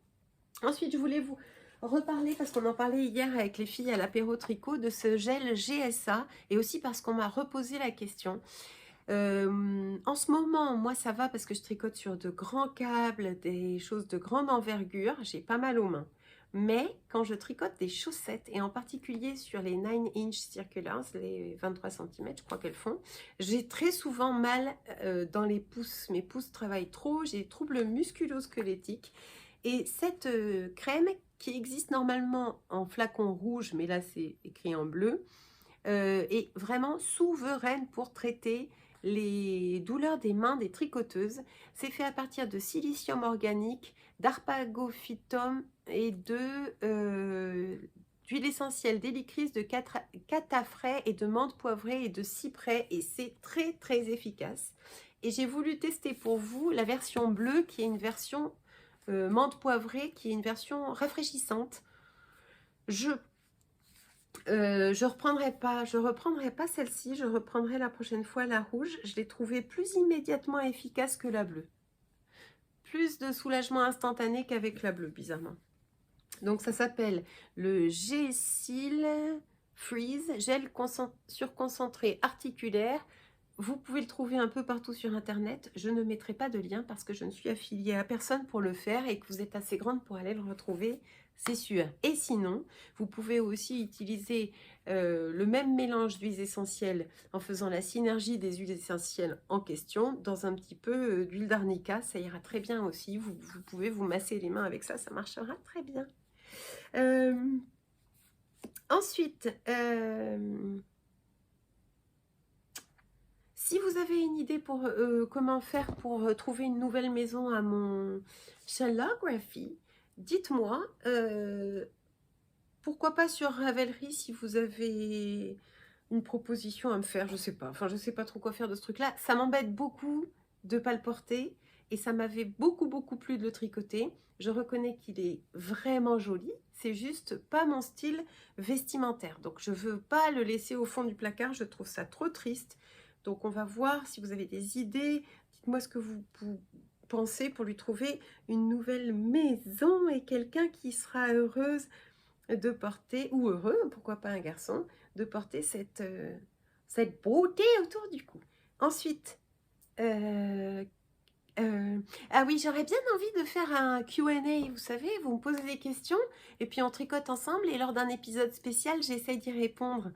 Ensuite, je voulais vous reparler, parce qu'on en parlait hier avec les filles à l'apéro tricot, de ce gel GSA, et aussi parce qu'on m'a reposé la question. En ce moment, moi ça va parce que je tricote sur de grands câbles, des choses de grande envergure, j'ai pas mal aux mains. Mais quand je tricote des chaussettes, et en particulier sur les 9-inch circulars, les 23 cm, je crois qu'elles font, j'ai très souvent mal dans les pouces. Mes pouces travaillent trop, j'ai des troubles musculo-squelettiques. Et cette crème, qui existe normalement en flacon rouge, mais là c'est écrit en bleu, est vraiment souveraine pour traiter les douleurs des mains des tricoteuses. C'est fait à partir de silicium organique, d'arpagophytum et d'huile essentielle d'hélicris, de catafrais et de menthe poivrée et de cyprès, et c'est très efficace. Et j'ai voulu tester pour vous la version bleue, qui est une version menthe poivrée, qui est une version rafraîchissante. Je reprendrai pas celle-ci, je reprendrai la prochaine fois la rouge. Je l'ai trouvée plus immédiatement efficace que la bleue. Plus de soulagement instantané qu'avec la bleue, bizarrement. Donc ça s'appelle le G-Seal Freeze, gel surconcentré articulaire. Vous pouvez le trouver un peu partout sur internet. Je ne mettrai pas de lien parce que je ne suis affiliée à personne pour le faire et que vous êtes assez grande pour aller le retrouver, c'est sûr. Et sinon, vous pouvez aussi utiliser le même mélange d'huiles essentielles en faisant la synergie des huiles essentielles en question dans un petit peu d'huile d'arnica. Ça ira très bien aussi. Vous pouvez vous masser les mains avec ça, ça marchera très bien. Ensuite, si vous avez une idée pour comment faire pour trouver une nouvelle maison à mon Shellography, dites-moi. Pourquoi pas sur Ravelry si vous avez une proposition à me faire, je sais pas. Enfin, je sais pas trop quoi faire de ce truc-là. Ça m'embête beaucoup de pas le porter et ça m'avait beaucoup plu de le tricoter. Je reconnais qu'il est vraiment joli. C'est juste pas mon style vestimentaire. Donc, je veux pas le laisser au fond du placard. Je trouve ça trop triste. Donc, on va voir si vous avez des idées. Dites-moi ce que vous pensez pour lui trouver une nouvelle maison et quelqu'un qui sera heureuse de porter, ou heureux, pourquoi pas un garçon, de porter cette beauté autour du cou. Ensuite, ah oui, j'aurais bien envie de faire un Q&A, vous savez, vous me posez des questions, et puis on tricote ensemble, et lors d'un épisode spécial, j'essaye d'y répondre.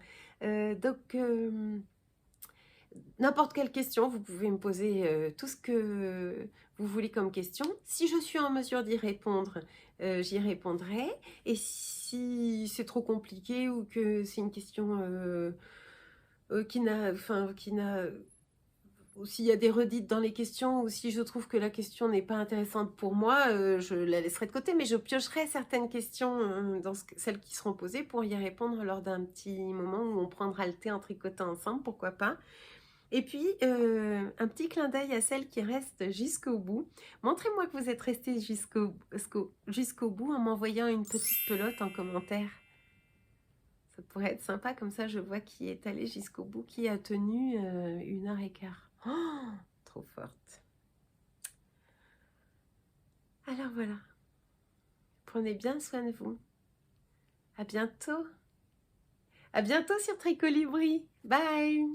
N'importe quelle question, vous pouvez me poser tout ce que vous voulez comme question. Si je suis en mesure d'y répondre, j'y répondrai. Et si c'est trop compliqué ou que c'est une question ou s'il y a des redites dans les questions, ou si je trouve que la question n'est pas intéressante pour moi, je la laisserai de côté, mais je piocherai certaines questions dans celles qui seront posées pour y répondre lors d'un petit moment où on prendra le thé en tricotant ensemble, pourquoi pas. Et puis, un petit clin d'œil à celles qui restent jusqu'au bout. Montrez-moi que vous êtes restés jusqu'au bout en m'envoyant une petite pelote en commentaire. Ça pourrait être sympa, comme ça je vois qui est allé jusqu'au bout, qui a tenu 1h15. Oh, trop forte. Alors voilà. Prenez bien soin de vous. À bientôt. À bientôt sur Tricolibri. Bye.